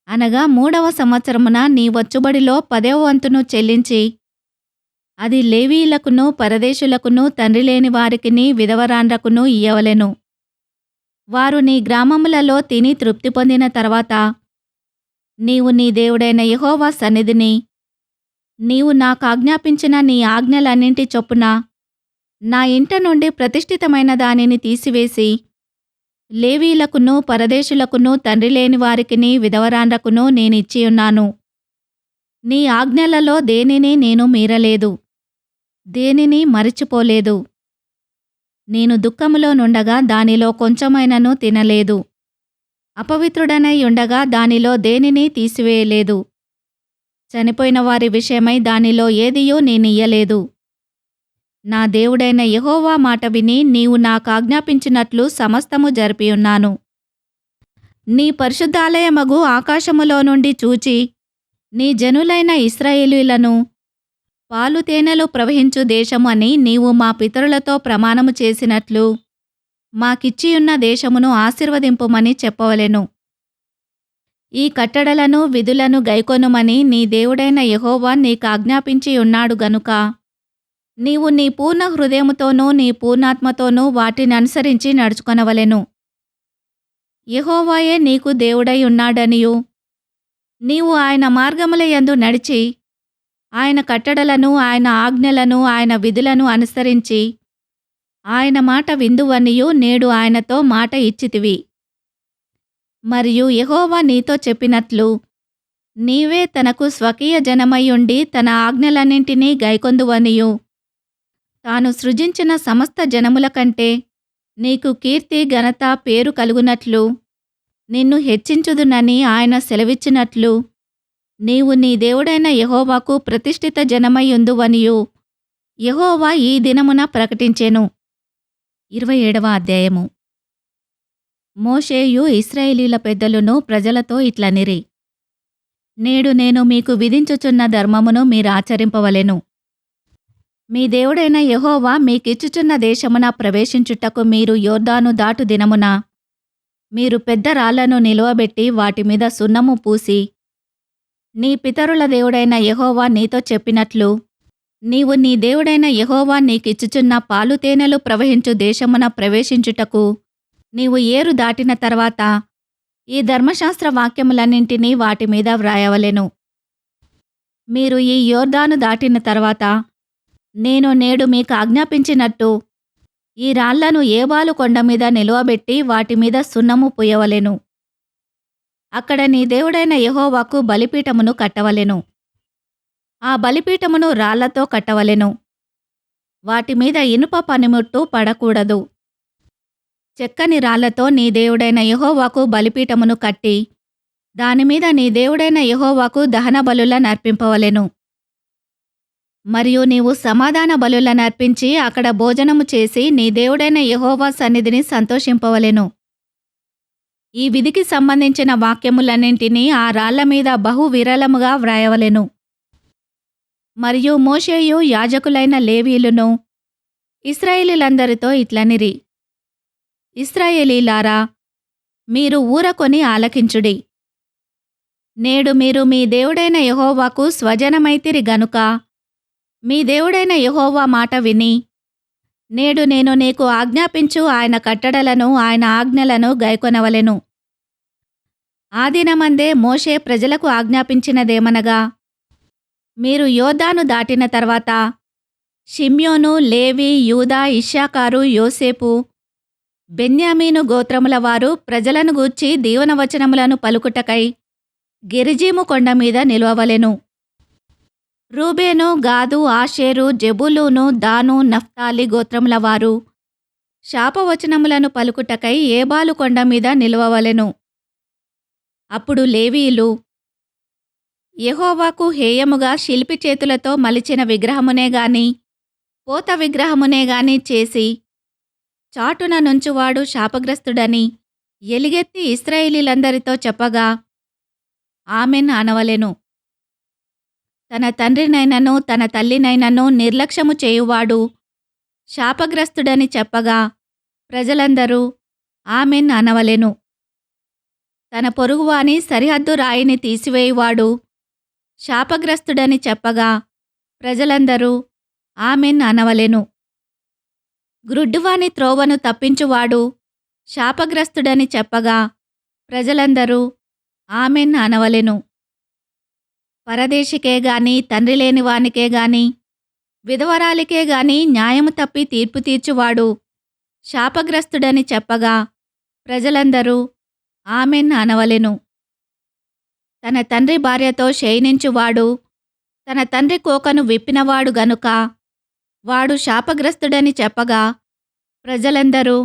అనగా 3వ సంవత్సరమున నీ వచ్చుబడిలో 10వ వంతును చెల్లించి, అది లేవీయులకును పరదేశులకును తండ్రిలేని వారికిని విధవరాండ్రకును ఇయ్యవలెను. వారు నీ గ్రామములలో తిని తృప్తి పొందిన తర్వాత నీవు నీ దేవుడైన యెహోవా సన్నిధిని నీవు నాకాజ్ఞాపించిన నీ ఆజ్ఞలన్నింటి చొప్పున నా ఇంట నుండి ప్రతిష్ఠితమైన దానిని తీసివేసి, లేవీయులకును పరదేశులకును తండ్రిలేని వారికిని విధవరాండ్రకును నేనిచ్చియున్నాను. నీ ఆజ్ఞలలో దేనిని నేను మీరలేదు, దేనిని మరిచిపోలేదు. నేను దుఃఖములో నుండగా దానిలో కొంచెమైనను తినలేదు, అపవిత్రుడనై ఉండగా దానిలో దేనిని తీసివేయలేదు. చనిపోయిన వారి విషయమై దానిలో ఏదియూ నేనియ్యలేదు. నా దేవుడైన యెహోవా మాట విని నీవు నాకాజ్ఞాపించినట్లు సమస్తము జరిపియున్నాను. నీ పరిశుద్ధాలయమగు ఆకాశములో నుండి చూచి నీ జనులైన ఇశ్రాయేలీయులను పాలుతేనెలు ప్రవహించు దేశము అని నీవు మా పితరులతో ప్రమాణము చేసినట్లు మాకిచ్చియున్న దేశమును ఆశీర్వదింపుమని చెప్పవలెను. ఈ కట్టడలను విధులను గైకొనుమని నీ దేవుడైన యెహోవా నీకాజ్ఞాపించి ఉన్నాడు గనుక నీవు నీ పూర్ణ హృదయముతోనూ నీ పూర్ణాత్మతోనూ వాటిననుసరించి నడుచుకొనవలెను. యెహోవాయే నీకు దేవుడై ఉన్నాడనియు నీవు ఆయన మార్గముల యందు నడిచి ఆయన కట్టడలను ఆయన ఆజ్ఞలను ఆయన విధులను అనుసరించి ఆయన మాట విందువనియు నేడు ఆయనతో మాట ఇచ్చితివి. మరియు యెహోవా నీతో చెప్పినట్లు నీవే తనకు స్వకీయ జనమయ్యుండి తన ఆజ్ఞలన్నింటినీ గైకొందువనియు తాను సృజించిన సమస్త జనముల కంటే నీకు కీర్తి ఘనత పేరు కలుగునట్లు నిన్ను హెచ్చించుదునని ఆయన సెలవిచ్చినట్లు నీవు నీ దేవుడైన యెహోవాకు ప్రతిష్ఠిత జనమయ్యుందువనియు యెహోవా ఈ దినమున ప్రకటించెను. 27వ అధ్యాయము. మోషేయు ఇశ్రాయేలీల పెద్దలును ప్రజలతో ఇట్లనిరి, నేడు నేను మీకు విధించుచున్న ధర్మమును మీరాచరింపవలెను. మీ దేవుడైన యెహోవా మీకిచ్చుచున్న దేశమున ప్రవేశించుటకు మీరు యొర్దాను దాటు దినమున మీరు పెద్ద రాళ్లను నిలువబెట్టి వాటి మీద సున్నము పూసి, నీ పితరుల దేవుడైన యెహోవా నీతో చెప్పినట్లు నీవు నీ దేవుడైన యెహోవా నీకిచ్చుచున్న పాలుతేనెలు ప్రవహించు దేశమున ప్రవేశించుటకు నీవు ఏరు దాటిన తర్వాత ఈ ధర్మశాస్త్ర వాక్యములన్నింటినీ వాటి మీద వ్రాయవలెను. మీరు ఈ యొర్దాను దాటిన తర్వాత నేను నేడు మీకు ఆజ్ఞాపించినట్టు ఈ రాళ్లను ఏబాలు కొండ మీద నిలువబెట్టి వాటి మీద సున్నము పూయవలెను. అక్కడ నీ దేవుడైన యెహోవాకు బలిపీఠమును కట్టవలెను. ఆ బలిపీఠమును రాళ్లతో కట్టవలెను. వాటి మీద ఇనుప పనిముట్టు పడకూడదు. చెక్కని రాళ్లతో నీ దేవుడైన యెహోవాకు బలిపీఠమును కట్టి దానిమీద నీ దేవుడైన యెహోవాకు దహన బలులనర్పింపవలెను. మరియు నీవు సమాధాన బలులనర్పించి అక్కడ భోజనము చేసి నీ దేవుడైన యెహోవా సన్నిధిని సంతోషింపవలెను. ఈ విధికి సంబంధించిన వాక్యములన్నింటినీ ఆ రాళ్ల మీద బహు విరళముగా వ్రాయవలెను. మరియు మోషేయు యాజకులైన లేవీయులును ఇశ్రాయేలీలందరితో ఇట్లనిరి, ఇశ్రాయేలీలారా, మీరు ఊరకొని ఆలకించుడి. నేడు మీరు మీ దేవుడైన యెహోవాకు స్వజనమైతిరి గనుక మీ దేవుడైన యెహోవా మాట విని నేడు నేను నీకు ఆజ్ఞాపించు ఆయన కట్టడలను ఆయన ఆజ్ఞలను గైకొనవలెను. ఆ దినమందే మోషే ప్రజలకు ఆజ్ఞాపించినదేమనగా, మీరు యొర్దాను దాటిన తర్వాత షిమ్యోను, లేవి, యూదా, ఇశ్శాఖారు, యోసేపు, బెన్యామీను గోత్రముల వారు ప్రజలను గూర్చి దీవెనవచనములను పలుకుటకై గెరిజీము కొండ మీద నిలువవలెను. రూబేను, గాదు, ఆషేరు, జెబూలూను, దాను, నఫ్తాలి గోత్రముల వారు శాపవచనములను పలుకుటకై ఏబాలు కొండ మీద నిలువవలెను. అప్పుడు లేవీయులు యెహోవాకు హేయముగా శిల్పి చేతులతో మలిచిన విగ్రహమునే గాని పోత విగ్రహమునే గాని చేసి చాటున నుంచువాడు శాపగ్రస్తుడని ఎలుగెత్తి ఇశ్రాయేలీయులందరితో చెప్పగా ఆమెన్ అనవలెను. తన తండ్రినైనను తన తల్లినైనను నిర్లక్ష్యము చేయువాడు శాపగ్రస్తుడని చెప్పగా ప్రజలందరూ ఆమెన్ అనవలెను. తన పొరుగువాని సరిహద్దు రాయిని తీసివేయువాడు శాపగ్రస్తుడని చెప్పగా ప్రజలందరూ ఆమెన్ అనవలెను. గ్రుడ్డువాని త్రోవను తప్పించువాడు శాపగ్రస్తుడని చెప్పగా ప్రజలందరూ ఆమెన్ అనవలెను. పరదేశికే గాని తండ్రి లేని వానికే గాని విధవరాలికే గాని న్యాయము తప్పి తీర్పు తీర్చువాడు శాపగ్రస్తుడని చెప్పగా ప్రజలందరూ ఆమెన్ అనవలెను. తన తండ్రి భార్యతో శయనించువాడు తన తండ్రి కోకను విప్పినవాడు గనుక వాడు శాపగ్రస్తుడని చెప్పగా ప్రజలందరూ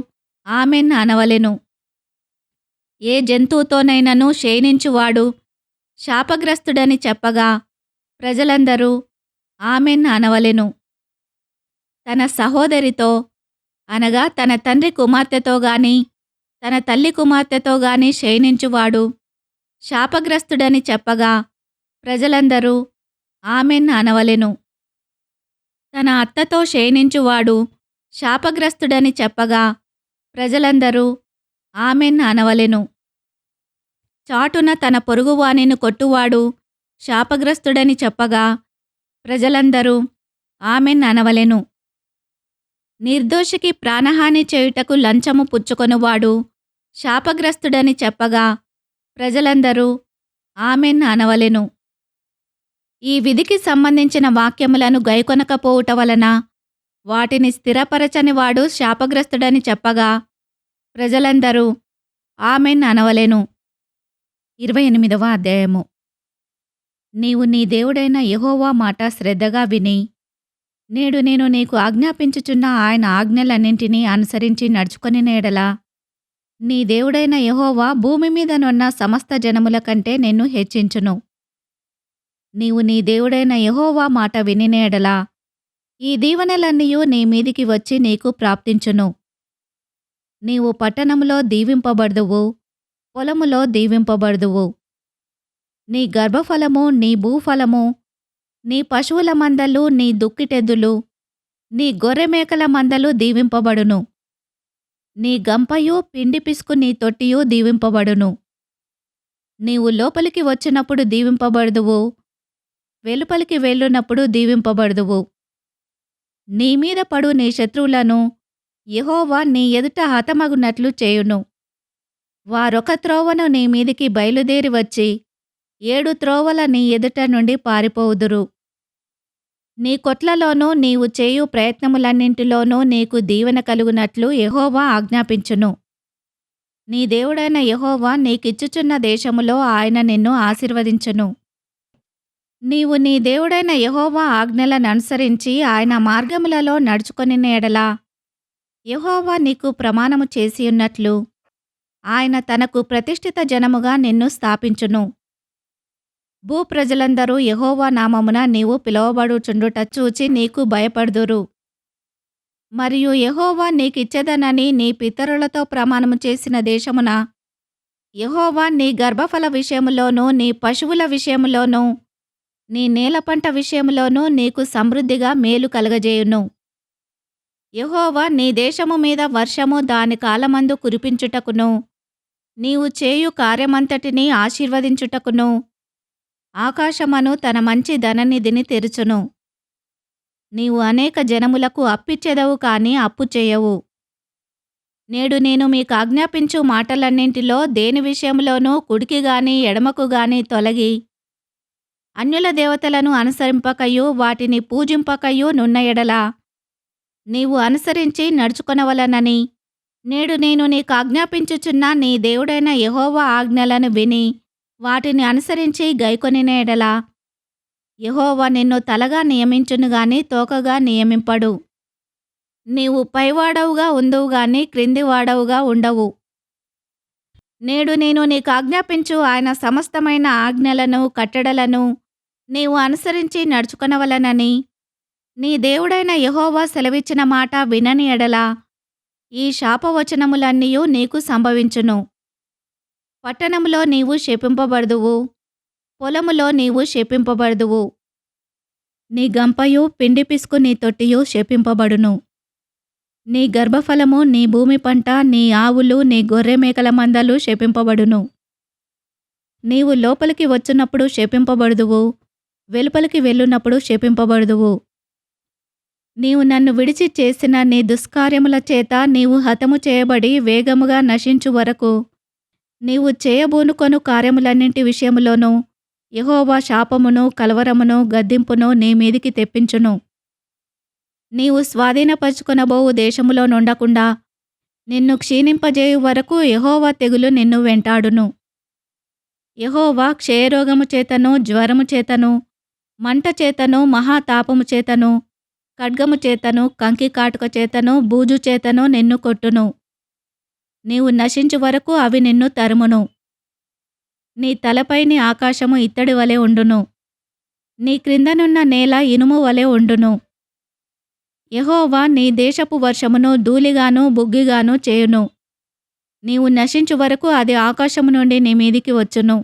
ఆమెన్ అనవలెను. ఏ జంతువుతోనైనను శయనించువాడు శాపగ్రస్తుడని చెప్పగా ప్రజలందరూ ఆమెన్ అనవలెను. తన సహోదరితో అనగా తన తండ్రి కుమార్తెతో గాని తన తల్లి కుమార్తెతో గాని శయనించువాడు శాపగ్రస్తుడని చెప్పగా ప్రజలందరూ ఆమెన్ అనవలెను. తన అత్తతో శయనించువాడు శాపగ్రస్తుడని చెప్పగా ప్రజలందరూ ఆమెన్ అనవలెను. చాటున తన పొరుగువానిని కొట్టువాడు శాపగ్రస్తుడని చెప్పగా ప్రజలందరూ ఆమెన్ అనవలెను. నిర్దోషికి ప్రాణహాని చేయుటకు లంచము పుచ్చుకొనువాడు శాపగ్రస్తుడని చెప్పగా ప్రజలందరూ ఆమెన్ అనవలెను. ఈ విధికి సంబంధించిన వాక్యములను గైకొనకపోవుట వలన వాటిని స్థిరపరచని వాడు శాపగ్రస్తుడని చెప్పగా ప్రజలందరూ ఆమెన్ అనవలెను. 28వ అధ్యాయము. నీవు నీ దేవుడైన యెహోవా మాట శ్రద్ధగా విని నేడు నేను నీకు ఆజ్ఞాపించుచున్న ఆయన ఆజ్ఞలన్నింటినీ అనుసరించి నడుచుకొనిన యెడల నీ దేవుడైన యెహోవా భూమి మీదనున్న సమస్త జనముల కంటే నిన్ను హెచ్చించును. నీవు నీ దేవుడైన యెహోవా మాట వినిన యెడల ఈ దీవెనలన్నీయు నీ మీదికి వచ్చి నీకు ప్రాప్తించును. నీవు పట్టణములో దీవింపబడుదువు, పొలములో దీవింపబడుదువు. నీ గర్భఫలము, నీ భూఫలము, నీ పశువుల మందలు, నీ దుక్కిటెద్దులు, నీ గొర్రెమేకల మందలు దీవింపబడును. నీ గంపయు పిండి పిసుకు నీ తొట్టియు దీవింపబడును. నీవు లోపలికి వచ్చినప్పుడు దీవింపబడుదువు, వెలుపలికి వెళ్ళునప్పుడు దీవింపబడుదువు. నీ మీద పడు నీ శత్రువులను యెహోవా నీ ఎదుట హతమగునట్లు చేయును. వారొక త్రోవను నీ మీదికి బయలుదేరి వచ్చి 7 త్రోవల నీ ఎదుట నుండి పారిపోవుదురు. నీ కొట్లలోనూ నీవు చేయు ప్రయత్నములన్నింటిలోనూ నీకు దీవెన కలుగునట్లు యెహోవా ఆజ్ఞాపించును. నీ దేవుడైన యెహోవా నీకిచ్చుచున్న దేశములో ఆయన నిన్ను ఆశీర్వదించును. నీవు నీ దేవుడైన యెహోవా ఆజ్ఞలననుసరించి ఆయన మార్గములలో నడుచుకొనిన యెడల యెహోవా నీకు ప్రమాణము చేసియున్నట్లు ఆయన తనకు ప్రతిష్ఠిత జనముగా నిన్ను స్థాపించును. భూప్రజలందరూ యెహోవా నామమున నీవు పిలువబడుచుండుట చూచి నీకు భయపడుదురు. మరియు యెహోవా నీకిచ్చెదనని నీ పితరులతో ప్రమాణము చేసిన దేశమున యెహోవా నీ గర్భఫల విషయములోనూ నీ పశువుల విషయములోనూ నీ నేల పంట విషయములోనూ నీకు సమృద్ధిగా మేలు కలగజేయును. యెహోవా నీ దేశము మీద వర్షము దాని కాలమందు కురిపించుటకును నీవు చేయు కార్యమంతటినీ ఆశీర్వదించుటకును ఆకాశమను తన మంచి ధననిధిని తెరుచును. నీవు అనేక జనములకు అప్పిచ్చెదవు కాని అప్పు చేయవు. నేడు నేను మీకు ఆజ్ఞాపించు మాటలన్నింటిలో దేని విషయంలోనూ కుడికి గాని ఎడమకు గాని తొలగి అన్యుల దేవతలను అనుసరింపకయు వాటిని పూజింపకయు నున్న ఎడల నీవు అనుసరించి నడుచుకొనవలనని నేడు నేను నీకాజ్ఞాపించుచున్న నీ దేవుడైన యెహోవా ఆజ్ఞలను విని వాటిని అనుసరించి గైకొనిన ఎడల యెహోవా నిన్ను తలగా నియమించును గాని తోకగా నియమింపడు. నీవు పైవాడవుగా ఉందువు గాని క్రిందివాడవుగా ఉండవు. నేడు నేను నీకాజ్ఞాపించు ఆయన సమస్తమైన ఆజ్ఞలను కట్టడలను నీవు అనుసరించి నడుచుకొనవలనని నీ దేవుడైన యెహోవా సెలవిచ్చిన మాట వినని ఎడల ఈ శాపవచనములన్నీయు నీకు సంభవించును. పట్టణములో నీవు శపింపబడుదువు, పొలములో నీవు శపింపబడుదువు. నీ గంపయు పిండి పిసుకు నీ తొట్టియు శపింపబడును. నీ గర్భఫలము నీ భూమి పంట నీ ఆవులు నీ గొర్రె మేకల మందలు శపింపబడును. నీవు లోపలికి వచ్చినప్పుడు శపింపబడుదువు, వెలుపలికి వెళ్ళునప్పుడు శపింపబడుదువు. నీవు నన్ను విడిచి చేసిన నీ దుష్కార్యముల చేత నీవు హతము చేయబడి వేగముగా నశించు వరకు నీవు చేయబూనుకొను కార్యములన్నింటి విషయములోనూ యెహోవా శాపమును కలవరమును గద్దింపును నీ మీదికి తెప్పించును. నీవు స్వాధీనపరచుకొనబోవు దేశములో నుండకుండా నిన్ను క్షీణింపజేయు వరకు యెహోవా తెగులు నిన్ను వెంటాడును. యెహోవా క్షయరోగము చేతను జ్వరము చేతను మంట చేతను మహాతాపము చేతను ఖడ్గము చేతను కంకి కాటుక చేతను బూజు చేతను నిన్ను కొట్టును. నీవు నశించు వరకు అవి నిన్ను తరుమును. నీ తలపైని ఆకాశము ఇత్తడి వలె ఉండును, నీ క్రిందనున్న నేల ఇనుము వలె ఉండును. యెహోవా నీ దేశపు వర్షమును ధూళిగాను బుగ్గిగాను చేయును. నీవు నశించు వరకు అది ఆకాశము నుండి నీ మీదికి వచ్చును.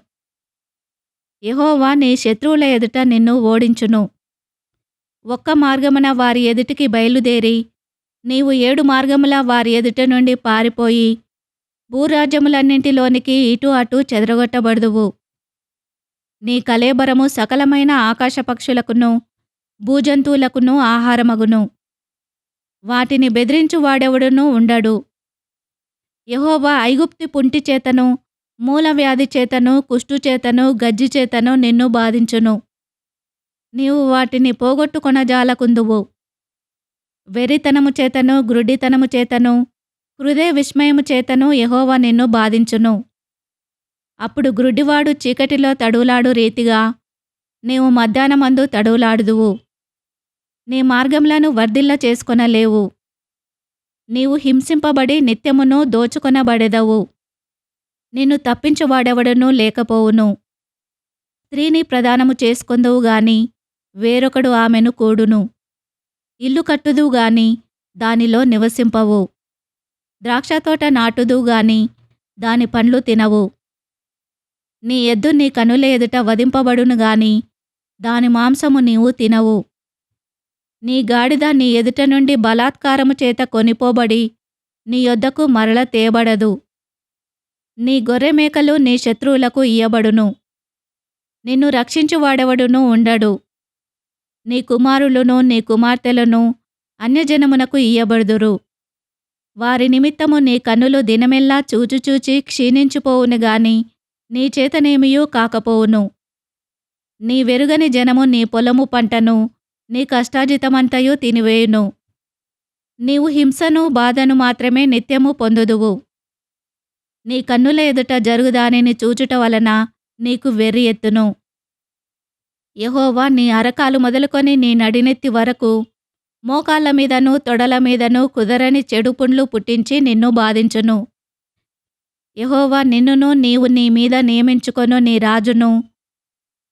యెహోవా నీ శత్రువుల ఎదుట నిన్ను ఓడించును. ఒక్క మార్గమున వారి ఎదుటికి బయలుదేరి నీవు 7 మార్గముల వారి ఎదుట నుండి పారిపోయి భూరాజ్యములన్నింటిలోనికి ఇటు అటు చెదరగొట్టబడుదువు. నీ కళేబరము సకలమైన ఆకాశ పక్షులకును భూజంతువులకును ఆహారమగును. వాటిని బెదిరించు వాడెవడునూ ఉండడు. యెహోవా ఐగుప్తి పుంటి చేతను మూలవ్యాధి చేతను కుష్టు చేతను గజ్జి చేతను నిన్ను బాధించును. నీవు వాటిని పోగొట్టుకొనజాలకుందువు. వెర్రితనము చేతను గ్రుడ్డితనము చేతను హృదయ విస్మయము చేతను యెహోవా నిన్ను బాధించును. అప్పుడు గ్రుడ్డివాడు చీకటిలో తడువులాడు రీతిగా నీవు మధ్యాహ్నమందు తడువులాడుదువు. నీ మార్గములను వర్ధిల్ల చేసుకొనలేవు. నీవు హింసింపబడి నిత్యమును దోచుకొనబడెదవు. నిన్ను తప్పించువాడెవడనూ లేకపోవును. స్త్రీని ప్రదానము చేసుకొందువు గాని వేరొకడు ఆమెను కూడును. ఇల్లు కట్టుదువు గాని దానిలో నివసింపవు. ద్రాక్షతోట నాటుదువు గాని దాని పండ్లు తినవు. నీ ఎద్దు నీ కనుల ఎదుట వధింపబడును గాని దాని మాంసము నీవు తినవు. నీ గాడిద నీ ఎదుట నుండి బలాత్కారము చేత కొనిపోబడి నీ యొద్దకు మరల తేబడదు. నీ గొర్రె మేకలు నీ శత్రువులకు ఇయ్యబడును. నిన్ను రక్షించువాడెవడునూ ఉండడు. నీ కుమారులను నీ కుమార్తెలను అన్యజనమునకు ఇయ్యబడుదురు. వారి నిమిత్తము నీ కన్నులు దినమెల్లా చూచుచూచి క్షీణించిపోవును గాని నీ చేతనేమియూ కాకపోవును. నీ వెరుగని జనము నీ పొలము పంటను నీ కష్టాజితమంతయు తినివేయును. నీవు హింసను బాధను మాత్రమే నిత్యము పొందుదువు. నీ కన్నుల ఎదుట జరుగుదానిని చూచుట వలన నీకు వెర్రి ఎత్తును. యెహోవా నీ అరకాలు మొదలుకొని నీ నడినెత్తి వరకు మోకాళ్ళ మీదను తొడల మీదను కుదరని చెడు పుండ్లు పుట్టించి నిన్ను బాధించును. యెహోవా నిన్నును నీవు నీ మీద నియమించుకొను నీ రాజును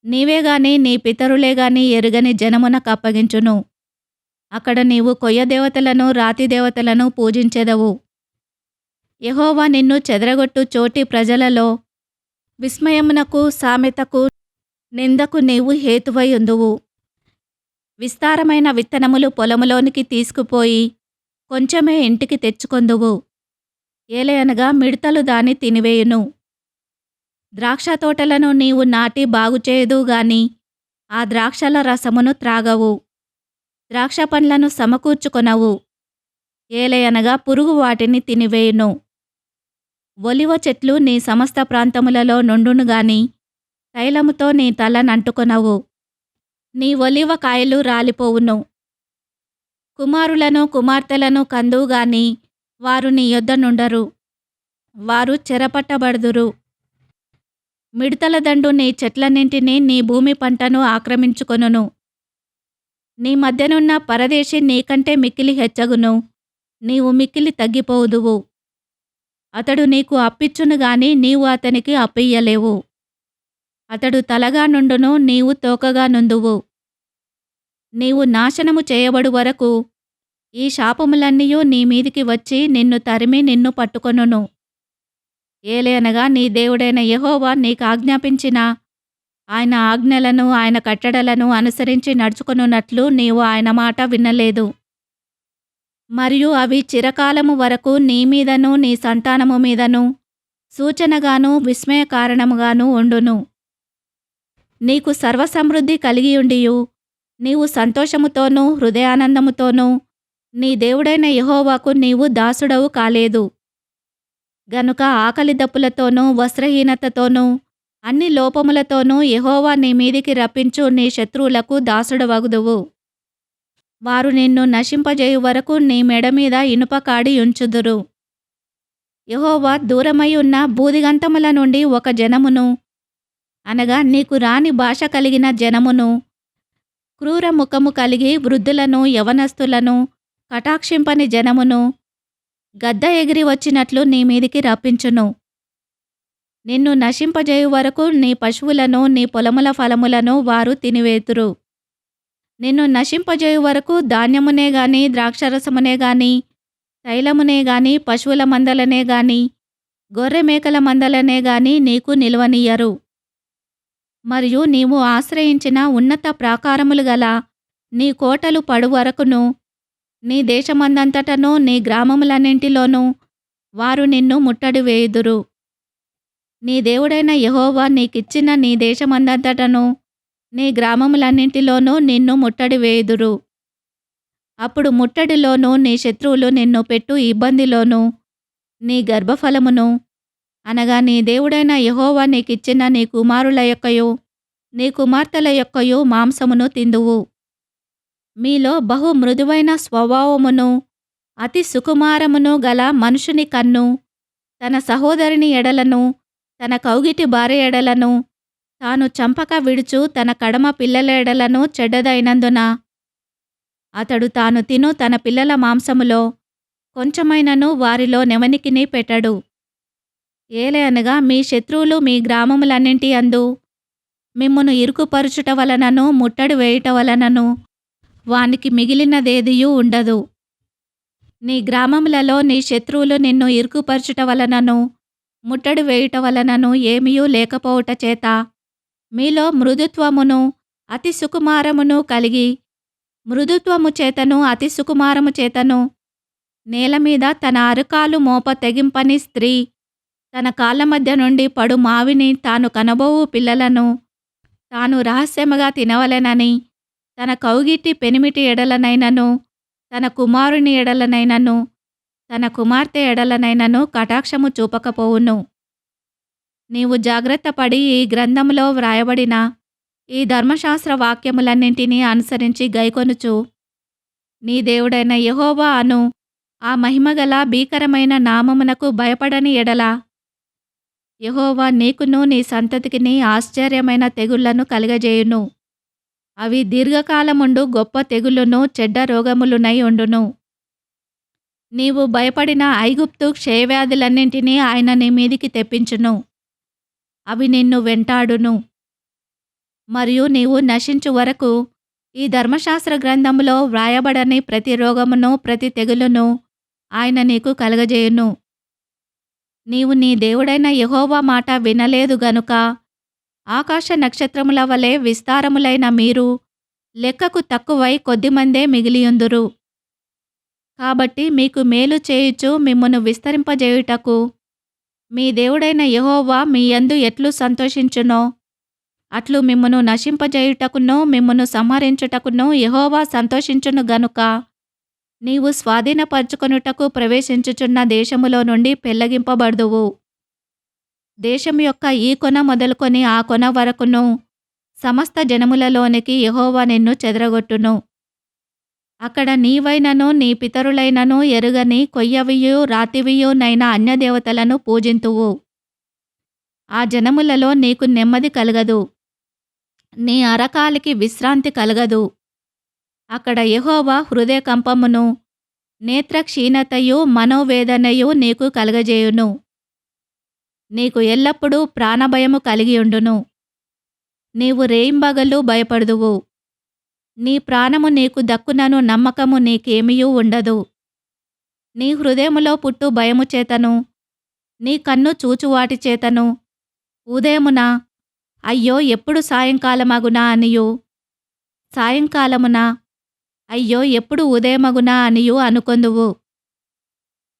నీవే గాని నీ పితరులే గాని ఎరుగని జనమునకు అప్పగించును. అక్కడ నీవు కొయ్య దేవతలను రాతి దేవతలను పూజించెదవు. యెహోవా నిన్ను చెదరగొట్టు చోటి ప్రజలలో విస్మయమునకు సామెతకు నిందకు నీవు హేతువై ఉందువు. విస్తారమైన విత్తనములు పొలములోనికి తీసుకుపోయి కొంచెమే ఇంటికి తెచ్చుకొందువు. ఏలయనగా మిడతలు దాన్ని తినివేయును. ద్రాక్ష తోటలను నీవు నాటి బాగుచేయదు గాని ఆ ద్రాక్షల రసమును త్రాగవు. ద్రాక్ష పండ్లను సమకూర్చుకొనవు. ఏలయనగా పురుగు వాటిని తినివేయును. ఒలివ చెట్లు నీ సమస్త ప్రాంతములలో నుండును గాని తైలముతో నీ తలనంటుకొనవు. నీ ఒలీవ కాయలు రాలిపోవును. కుమారులను కుమార్తెలను కందువుగాని వారు నీ యొద్ద నుండరు. వారు చెరపట్టబడుదురు. మిడతల దండు నీ చెట్లన్నింటినీ నీ భూమి పంటను ఆక్రమించుకొనును. నీ మధ్యనున్న పరదేశి నీకంటే మిక్కిలి హెచ్చగును. నీవు మిక్కిలి తగ్గిపోవుదువు. అతడు నీకు అప్పిచ్చును గాని నీవు అతనికి అప్పియ్యలేవు. అతడు తలగా నుండును, నీవు తోకగా నుందువు. నీవు నాశనము చేయబడు వరకు ఈ శాపములన్నీయు నీ మీదికి వచ్చి నిన్ను తరిమి నిన్ను పట్టుకొనును. ఏలయనగా నీ దేవుడైన యెహోవా నీకు ఆజ్ఞాపించిన ఆయన ఆజ్ఞలను ఆయన కట్టడలను అనుసరించి నడుచుకొనున్నట్లు నీవు ఆయన మాట వినలేదు. మరియు అవి చిరకాలము వరకు నీ మీదను నీ సంతానము మీదను సూచనగాను విస్మయ కారణముగాను ఉండును. నీకు సర్వసమృద్ధి కలిగియుండియు నీవు సంతోషముతోనూ హృదయానందముతోనూ నీ దేవుడైన యెహోవాకు నీవు దాసుడవు కాలేదు. గనుక ఆకలి దప్పులతోనూ వస్త్రహీనతతోనూ అన్ని లోపములతోనూ యెహోవా నీ మీదికి రప్పించు నీ శత్రువులకు దాసుడవగుదువు. వారు నిన్ను నశింపజేయు వరకు నీ మెడ మీద ఇనుప కాడి ఉంచుదురు. యెహోవా దూరమై ఉన్న బూదిగంతముల నుండి ఒక జనమును, అనగా నీకు రాని భాష కలిగిన జనమును, క్రూర ముఖము కలిగి వృద్ధులను యవనస్తులను కటాక్షింపని జనమును గద్ద ఎగిరి వచ్చినట్లు నీ మీదికి రప్పించును. నిన్ను నశింపజేయు వరకు నీ పశువులను నీ పొలముల ఫలములను వారు తినివేతురు. నిన్ను నశింపజేయు వరకు ధాన్యమునే గాని ద్రాక్షరసమునే గాని తైలమునే గాని పశువుల మందలనే గాని గొర్రె మేకల మందలనే గాని నీకు నిలువనియ్యరు. మరియు నీవు ఆశ్రయించిన ఉన్నత ప్రాకారములు గల నీ కోటలు పడు వరకును నీ దేశమందంతటను నీ గ్రామములన్నింటిలోనూ వారు నిన్ను ముట్టడి వేయుదురు. నీ దేవుడైన యెహోవా నీకిచ్చిన నీ దేశమందంతటను నీ గ్రామములన్నింటిలోనూ నిన్ను ముట్టడి వేయుదురు. అప్పుడు ముట్టడిలోనూ నీ శత్రువులు నిన్ను పెట్టు ఇబ్బందిలోనూ నీ గర్భఫలమును, అనగా నీ దేవుడైన యెహోవా నీకిచ్చిన నీ కుమారుల యొక్కయు నీ కుమార్తెల యొక్కయు మాంసమును తిందువు. మీలో బహు మృదువైన స్వభావమును అతి సుకుమారమును గల మనుషుని కన్ను తన సహోదరుని ఎడలను తన కౌగిటి భార్య ఎడలను తాను చంపక విడుచు తన కడమ పిల్లల ఎడలను చెడ్డదైనందున అతడు తాను తిను తన పిల్లల మాంసములో కొంచెమైనను వారిలో నెవనికిని పెట్టడు. ఏలయనగా మీ శత్రువులు మీ గ్రామములన్నింటి అందు మిమ్మును ఇరుకుపరుచుట వలనను ముట్టడి వేయుట వలనను వానికి మిగిలినదేదియూ ఉండదు. నీ గ్రామములలో నీ శత్రువులు నిన్ను ఇరుకుపరచుట వలనను ముట్టడి వేయుట వలనను ఏమీయూ లేకపోవుట చేత మీలో మృదుత్వమును అతి సుకుమారమును కలిగి మృదుత్వము చేతను అతి సుకుమారము చేతను నేల మీద తన అరకాలు మోప తెగింపని స్త్రీ తన కాళ్ళ మధ్య నుండి పడు మావిని తాను కనబోవు పిల్లలను తాను రహస్యముగా తినవలెనని తన కౌగిటి పెనిమిటి ఎడలనైనను తన కుమారుని ఎడలనైనను తన కుమార్తె ఎడలనైనను కటాక్షము చూపకపోవును. నీవు జాగ్రత్తపడి ఈ గ్రంథములో వ్రాయబడిన ఈ ధర్మశాస్త్ర వాక్యములన్నింటినీ అనుసరించి గైకొనుచు నీ దేవుడైన యెహోవా అను ఆ మహిమగల భీకరమైన నామమునకు భయపడని ఎడల యెహోవా నీకును నీ సంతతికిని ఆశ్చర్యమైన తెగుళ్లను కలుగజేయును. అవి దీర్ఘకాలముండు గొప్ప తెగులును చెడ్డ రోగములునై ఉండును. నీవు భయపడిన ఐగుప్తు క్షయవ్యాధులన్నింటినీ ఆయన నీ మీదికి తెప్పించును. అవి నిన్ను వెంటాడును. మరియు నీవు నశించు వరకు ఈ ధర్మశాస్త్ర గ్రంథములో వ్రాయబడని ప్రతి రోగమును ప్రతి తెగులును ఆయన నీకు కలగజేయును. నీవు నీ దేవుడైన యెహోవా మాట వినలేదు గనుక ఆకాశ నక్షత్రముల వలె విస్తారములైన మీరు లెక్కకు తక్కువై కొద్దిమందే మిగిలియుందురు. కాబట్టి మీకు మేలు చేయుచు మిమ్మును విస్తరింపజేయుటకు మీ దేవుడైన యెహోవా మీ యందు ఎట్లు సంతోషించునో అట్లు మిమ్మును నశింపజేయుటకును మిమ్మును సంహరించుటకును యెహోవా సంతోషించును గనుక నీవు స్వాధీనపరచుకొనుటకు ప్రవేశించుచున్న దేశములో నుండి పెళ్లగింపబడుదువు. దేశం యొక్క ఈ కొన మొదలుకొని ఆ కొన వరకును సమస్త జనములలోనికి యెహోవా నిన్ను చెదరగొట్టును. అక్కడ నీవైనను నీ పితరులైనను ఎరుగని కొయ్యవియు రాతివియునైన అన్యదేవతలను పూజింతువు. ఆ జనములలో నీకు నెమ్మది కలగదు. నీ అరకాలికి విశ్రాంతి కలగదు. అక్కడ యెహోవా హృదయకంపమును నేత్రక్షీణతయు మనోవేదనయు నీకు కలగజేయును. నీకు ఎల్లప్పుడూ ప్రాణభయము కలిగియుండును. నీవు రేయింబగళ్ళు భయపడుదువు. నీ ప్రాణము నీకు దక్కునను నమ్మకము నీకేమియూ ఉండదు. నీ హృదయములో పుట్టు భయము చేతను, నీ కన్ను చూచువాటి చేతను, ఉదయమున అయ్యో ఎప్పుడు సాయంకాలమగునా అనియు, సాయంకాలమున అయ్యో ఎప్పుడు ఉదయమగునా అనియు అనుకొందువు.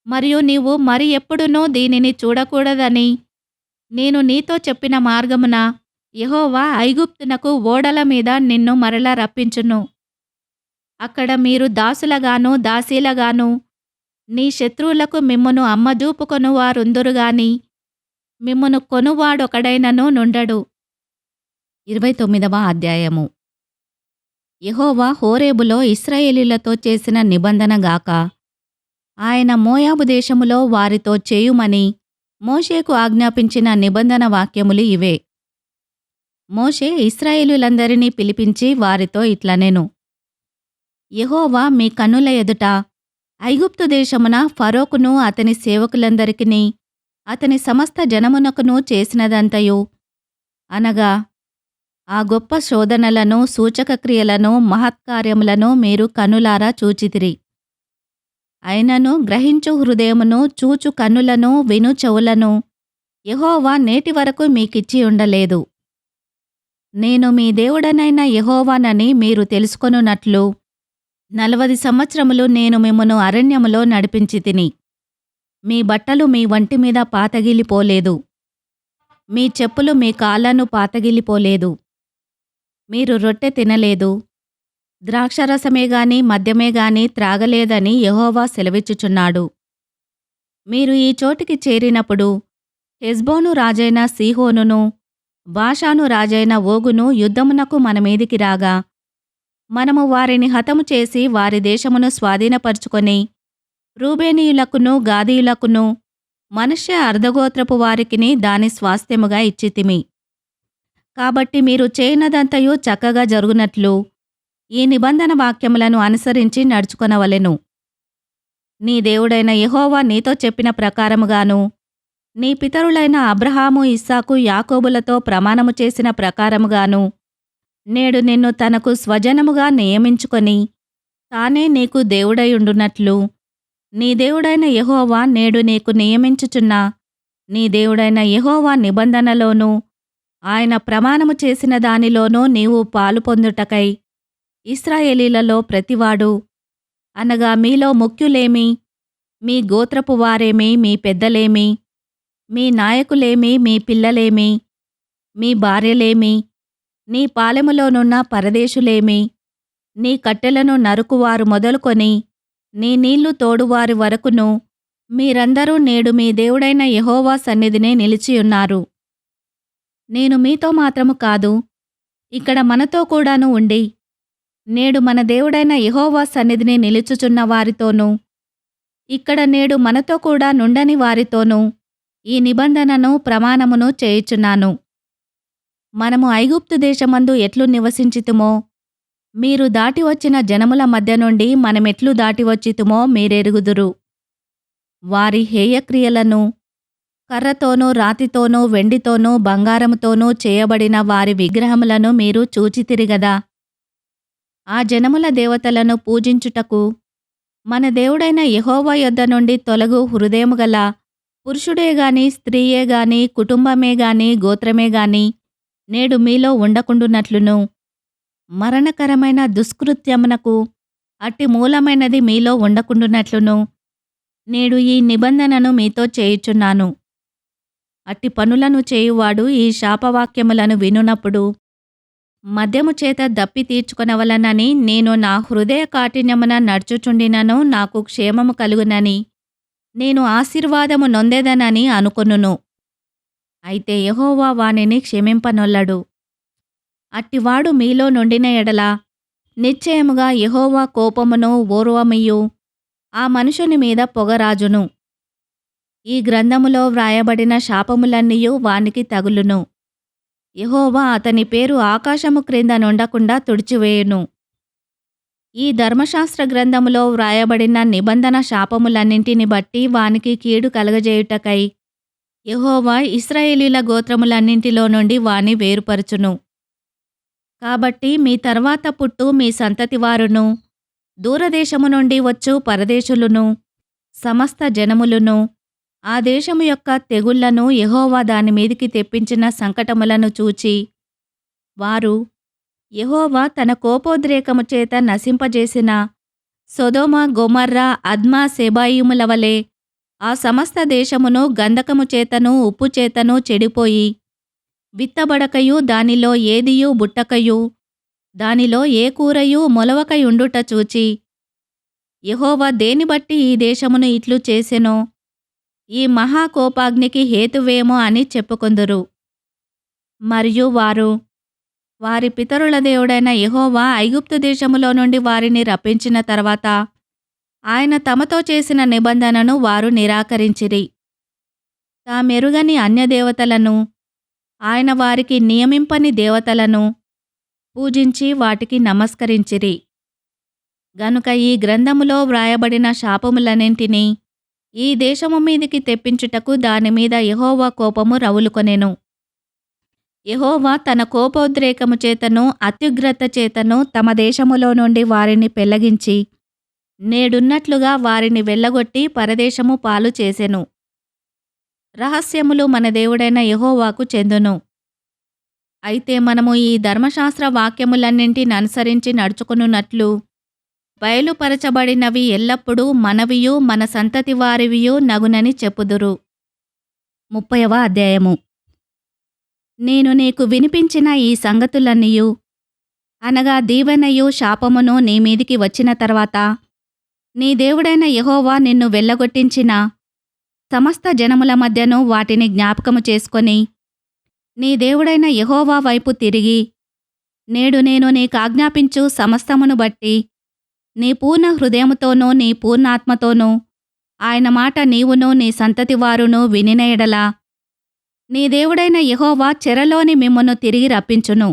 మరియు నీవు మరి ఎప్పుడునూ దీనిని చూడకూడదని నేను నీతో చెప్పిన మార్గమున యెహోవా ఐగుప్తునకు ఓడల మీద నిన్ను మరల రప్పించును. అక్కడ మీరు దాసులగాను దాసీలగాను నీ శత్రువులకు మిమ్మును అమ్మజూపుకొనువారుందురుగాని మిమ్మును కొనువాడొకడైనను నుండడు. 29వ అధ్యాయము. యెహోవా హోరేబులో ఇశ్రాయేలీయులతో చేసిన నిబంధన గాక ఆయన మోయాబు దేశములో వారితో చేయుమని మోషేకు ఆజ్ఞాపించిన నిబంధన వాక్యములు ఇవే. మోషే ఇశ్రాయేలీయులందరినీ పిలిపించి వారితో ఇట్లనెను. యెహోవా మీ కన్నుల ఎదుట ఐగుప్తు దేశమున ఫరోకును అతని సేవకులందరికిని అతని సమస్త జనమునకును చేసినదంతయు అనగా ఆ గొప్ప శోధనలను సూచకక్రియలను మహత్కార్యములను మీరు కనులారా చూచితిరి. అయినను గ్రహించు హృదయమును చూచు కన్నులను విను చెవులను యెహోవా నేటి వరకు మీకిచ్చి ఉండలేదు. నేను మీ దేవుడనైన యెహోవానని మీరు తెలుసుకొనున్నట్లు 40 సంవత్సరములు నేను మిమ్మును అరణ్యములో నడిపించితిని. మీ బట్టలు మీ వంటి మీద పాతగిలిపోలేదు. మీ చెప్పులు మీ కాళ్ళను పాతగిలిపోలేదు. మీరు రొట్టె తినలేదు. ద్రాక్షరసమే గాని మద్యమే గాని త్రాగలేదని యెహోవా సెలవిచ్చుచున్నాడు. మీరు ఈ చోటికి చేరినప్పుడు హెష్బోను రాజైన సీహోనును బాషాను రాజైన ఓగును యుద్ధమునకు మన మీదికి రాగా మనము వారిని హతము చేసి వారి దేశమును స్వాధీనపరుచుకొని రూబేనీయులకును గాదీయులకును మనష్య అర్ధగోత్రపు వారికిని దాని స్వాస్థ్యముగా ఇచ్చితిమి. కాబట్టి మీరు చేయనదంతయు చక్కగా జరుగునట్లు ఈ నిబంధన వాక్యములను అనుసరించి నడుచుకొనవలెను. నీ దేవుడైన యెహోవా నీతో చెప్పిన ప్రకారముగాను నీ పితరులైన అబ్రహాము ఇస్సాకు యాకోబులతో ప్రమాణము చేసిన ప్రకారముగాను నేడు నిన్ను తనకు స్వజనముగా నియమించుకొని తానే నీకు దేవుడైయుండునట్లు నీ దేవుడైన యెహోవా నేడు నీకు నియమించుచున్న నీ దేవుడైన యెహోవా నిబంధనలోనూ ఆయన ప్రమాణము చేసిన దానిలోనూ నీవు పాలు పొందుటకై ఇశ్రాయేలీలలో ప్రతివాడు అనగా మీలో ముఖ్యులేమి, మీ గోత్రపు వారేమి, మీ పెద్దలేమి, మీ నాయకులేమి, మీ పిల్లలేమి, మీ భార్యలేమి, నీ పాలెములోనున్న పరదేశులేమి, నీ కట్టెలను నరుకువారు మొదలుకొని నీ నీళ్లు తోడువారి వరకును మీరందరూ నేడు మీ దేవుడైన యెహోవా సన్నిధినే నిలిచియున్నారు. నేను మీతో మాత్రము కాదు, ఇక్కడ మనతో కూడాను ఉండి నేడు మన దేవుడైన యెహోవా సన్నిధిని నిలుచుచున్న వారితోనూ ఇక్కడ నేడు మనతో కూడా నుండని వారితోనూ ఈ నిబంధనను ప్రమాణమును చేయుచున్నాను. మనము ఐగుప్తు దేశమందు ఎట్లు నివసించితుమో మీరు దాటి వచ్చిన జనముల మధ్య నుండి మనమెట్లు దాటి వచ్చితుమో మీరెరుగుదురు. వారి హేయక్రియలను కర్రతోనూ రాతితోనూ వెండితోనూ బంగారముతోనూ చేయబడిన వారి విగ్రహములను మీరు చూచితిరి గదా. ఆ జనముల దేవతలను పూజించుటకు మన దేవుడైన యెహోవా యొద్ద నుండి తొలగు హృదయము గల పురుషుడే గాని స్త్రీయే గాని కుటుంబమే గాని గోత్రమే గాని నేడు మీలో ఉండకుండునట్లును మరణకరమైన దుష్కృత్యమునకు అట్టి మూలమైనది మీలో ఉండకుండునట్లును నేడు ఈ నిబంధనను మీతో చేయుచున్నాను. అట్టి పనులను చేయువాడు ఈ శాపవాక్యములను వినునప్పుడు మద్యము చేత దప్పి తీర్చుకొనవలనని నేను నా హృదయ కాఠిన్యమున నడుచుచుండినను నాకు క్షేమము కలుగునని నేను ఆశీర్వాదము నొందెదనని అనుకొనును. అయితే యెహోవా వానిని క్షమింపనొల్లడు. అట్టివాడు మీలో నుండిన ఎడల నిశ్చయముగా యెహోవా కోపమును ఓర్వమియు ఆ మనుషుని మీద పొగరాజును. ఈ గ్రంథములో వ్రాయబడిన శాపములన్నీయు వానికి తగులును. యెహోవా అతని పేరు ఆకాశము క్రింద నుండకుండా తుడిచివేయును. ఈ ధర్మశాస్త్ర గ్రంథములో వ్రాయబడిన నిబంధన శాపములన్నింటిని బట్టి వానికి కీడు కలగజేయుటకై యెహోవా ఇశ్రాయేలీయుల గోత్రములన్నింటిలో నుండి వాని వేరుపరచును. కాబట్టి మీ తర్వాత పుట్టు మీ సంతతివారును, దూరదేశము నుండి వచ్చు పరదేశులును, సమస్త జనములును, ఆ దేశము యొక్క తెగుళ్లను యెహోవా దాని మీదికి తెప్పించిన సంకటములను చూచి, వారు యెహోవా తన కోపోద్రేకము చేత నశింపజేసిన సొదొమ, గొమొర్రా, అద్మా, సెబాయిముల వలె ఆ సమస్త దేశమును గంధకము చేతను ఉప్పు చేతను చెడిపోయి, విత్తబడకయు దానిలో ఏదియూ బుట్టకయు, దానిలో ఏ కూరయూ మొలవకయుండుట చూచి, యెహోవా దేని బట్టి ఈ దేశమును ఇట్లు చేసెనో, ఈ మహాకోపాగ్నికి హేతువేమో అని చెప్పుకొందురు. మరియు వారు, వారి పితరుల దేవుడైన యెహోవా ఐగుప్తు దేశములో నుండి వారిని రప్పించిన తర్వాత ఆయన తమతో చేసిన నిబంధనను వారు నిరాకరించిరి. తామెరుగని అన్యదేవతలను, ఆయన వారికి నియమింపని దేవతలను పూజించి వాటికి నమస్కరించిరి. గనుక ఈ గ్రంథములో వ్రాయబడిన శాపములన్నింటినీ ఈ దేశము మీదికి తెప్పించుటకు దానిమీద యెహోవా కోపము రవులుకొనెను. యెహోవా తన కోపోద్రేకము చేతను అత్యుగ్రత చేతను తమ దేశములో నుండి వారిని పెళ్లగించి, నేడున్నట్లుగా వారిని వెళ్ళగొట్టి పరదేశము పాలు చేసెను. రహస్యములు మన దేవుడైన యెహోవాకు చెందును. అయితే మనము ఈ ధర్మశాస్త్ర వాక్యములన్నింటిని అనుసరించి నడుచుకొనున్నట్లు బయలుపరచబడినవి ఎల్లప్పుడూ మనవియు మన సంతతి వారివియు నగునని చెప్పుదురు. 30వ అధ్యాయము. నేను నీకు వినిపించిన ఈ సంగతులన్నీయు, అనగా దీవెనయు శాపమును నీ మీదికి వచ్చిన తర్వాత నీ దేవుడైన యెహోవా నిన్ను వెళ్ళగొట్టించిన సమస్త జనముల మధ్యను వాటిని జ్ఞాపకము చేసుకొని, నీ దేవుడైన యెహోవా వైపు తిరిగి, నేడు నేను నీకాజ్ఞాపించు సమస్తమును బట్టి నీ పూర్ణ హృదయముతోనూ నీ పూర్ణాత్మతోనూ ఆయన మాట నీవును నీ సంతతివారును వినిన ఎడల నీ దేవుడైన యెహోవా చెరలోని మిమ్మును తిరిగి రప్పించును.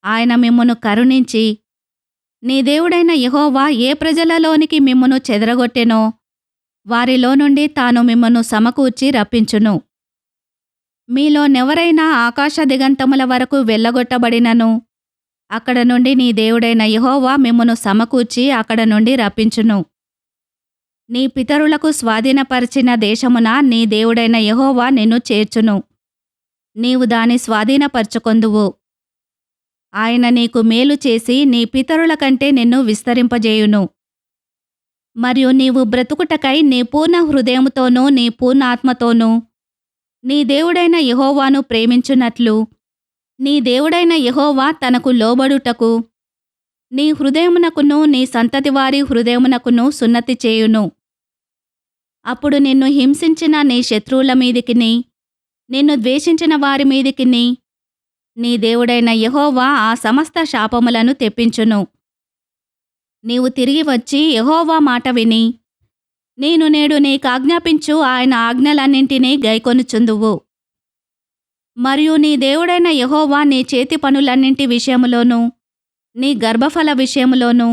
ఆయన మిమ్మును కరుణించి, నీ దేవుడైన యెహోవా ఏ ప్రజలలోనికి మిమ్మును చెదరగొట్టెనో వారిలో నుండి తాను మిమ్మును సమకూర్చి రప్పించును. మీలోనెవరైనా ఆకాశ దిగంతముల వరకు వెళ్ళగొట్టబడినను అక్కడ నుండి నీ దేవుడైన యెహోవా మిమ్మును సమకూర్చి అక్కడ నుండి రప్పించును. నీ పితరులకు స్వాధీనపరిచిన దేశమున నీ దేవుడైన యెహోవా నిన్ను చేర్చును. నీవు దాని స్వాధీనపరచుకొందువు. ఆయన నీకు మేలు చేసి నీ పితరుల కంటే నిన్ను విస్తరింపజేయును. మరియు నీవు బ్రతుకుటకై నీ పూర్ణ హృదయముతోనూ నీ పూర్ణాత్మతోనూ నీ దేవుడైన యెహోవాను ప్రేమించున్నట్లు నీ దేవుడైన యెహోవా తనకు లోబడుటకు నీ హృదయమునకును నీ సంతతివారి హృదయమునకును సున్నతి చేయును. అప్పుడు నిన్ను హింసించిన నీ శత్రువుల మీదికిని, నిన్ను ద్వేషించిన వారి మీదికిని నీ దేవుడైన యెహోవా ఆ సమస్త శాపములను తెప్పించును. నీవు తిరిగి వచ్చి యెహోవా మాట విని, నేను నేడు నీకాజ్ఞాపించు ఆయన ఆజ్ఞలన్నింటినీ గైకొనుచుందువు. మరియు నీ దేవుడైన యెహోవా నీ చేతి పనులన్నింటి విషయములోనూ, నీ గర్భఫల విషయములోనూ,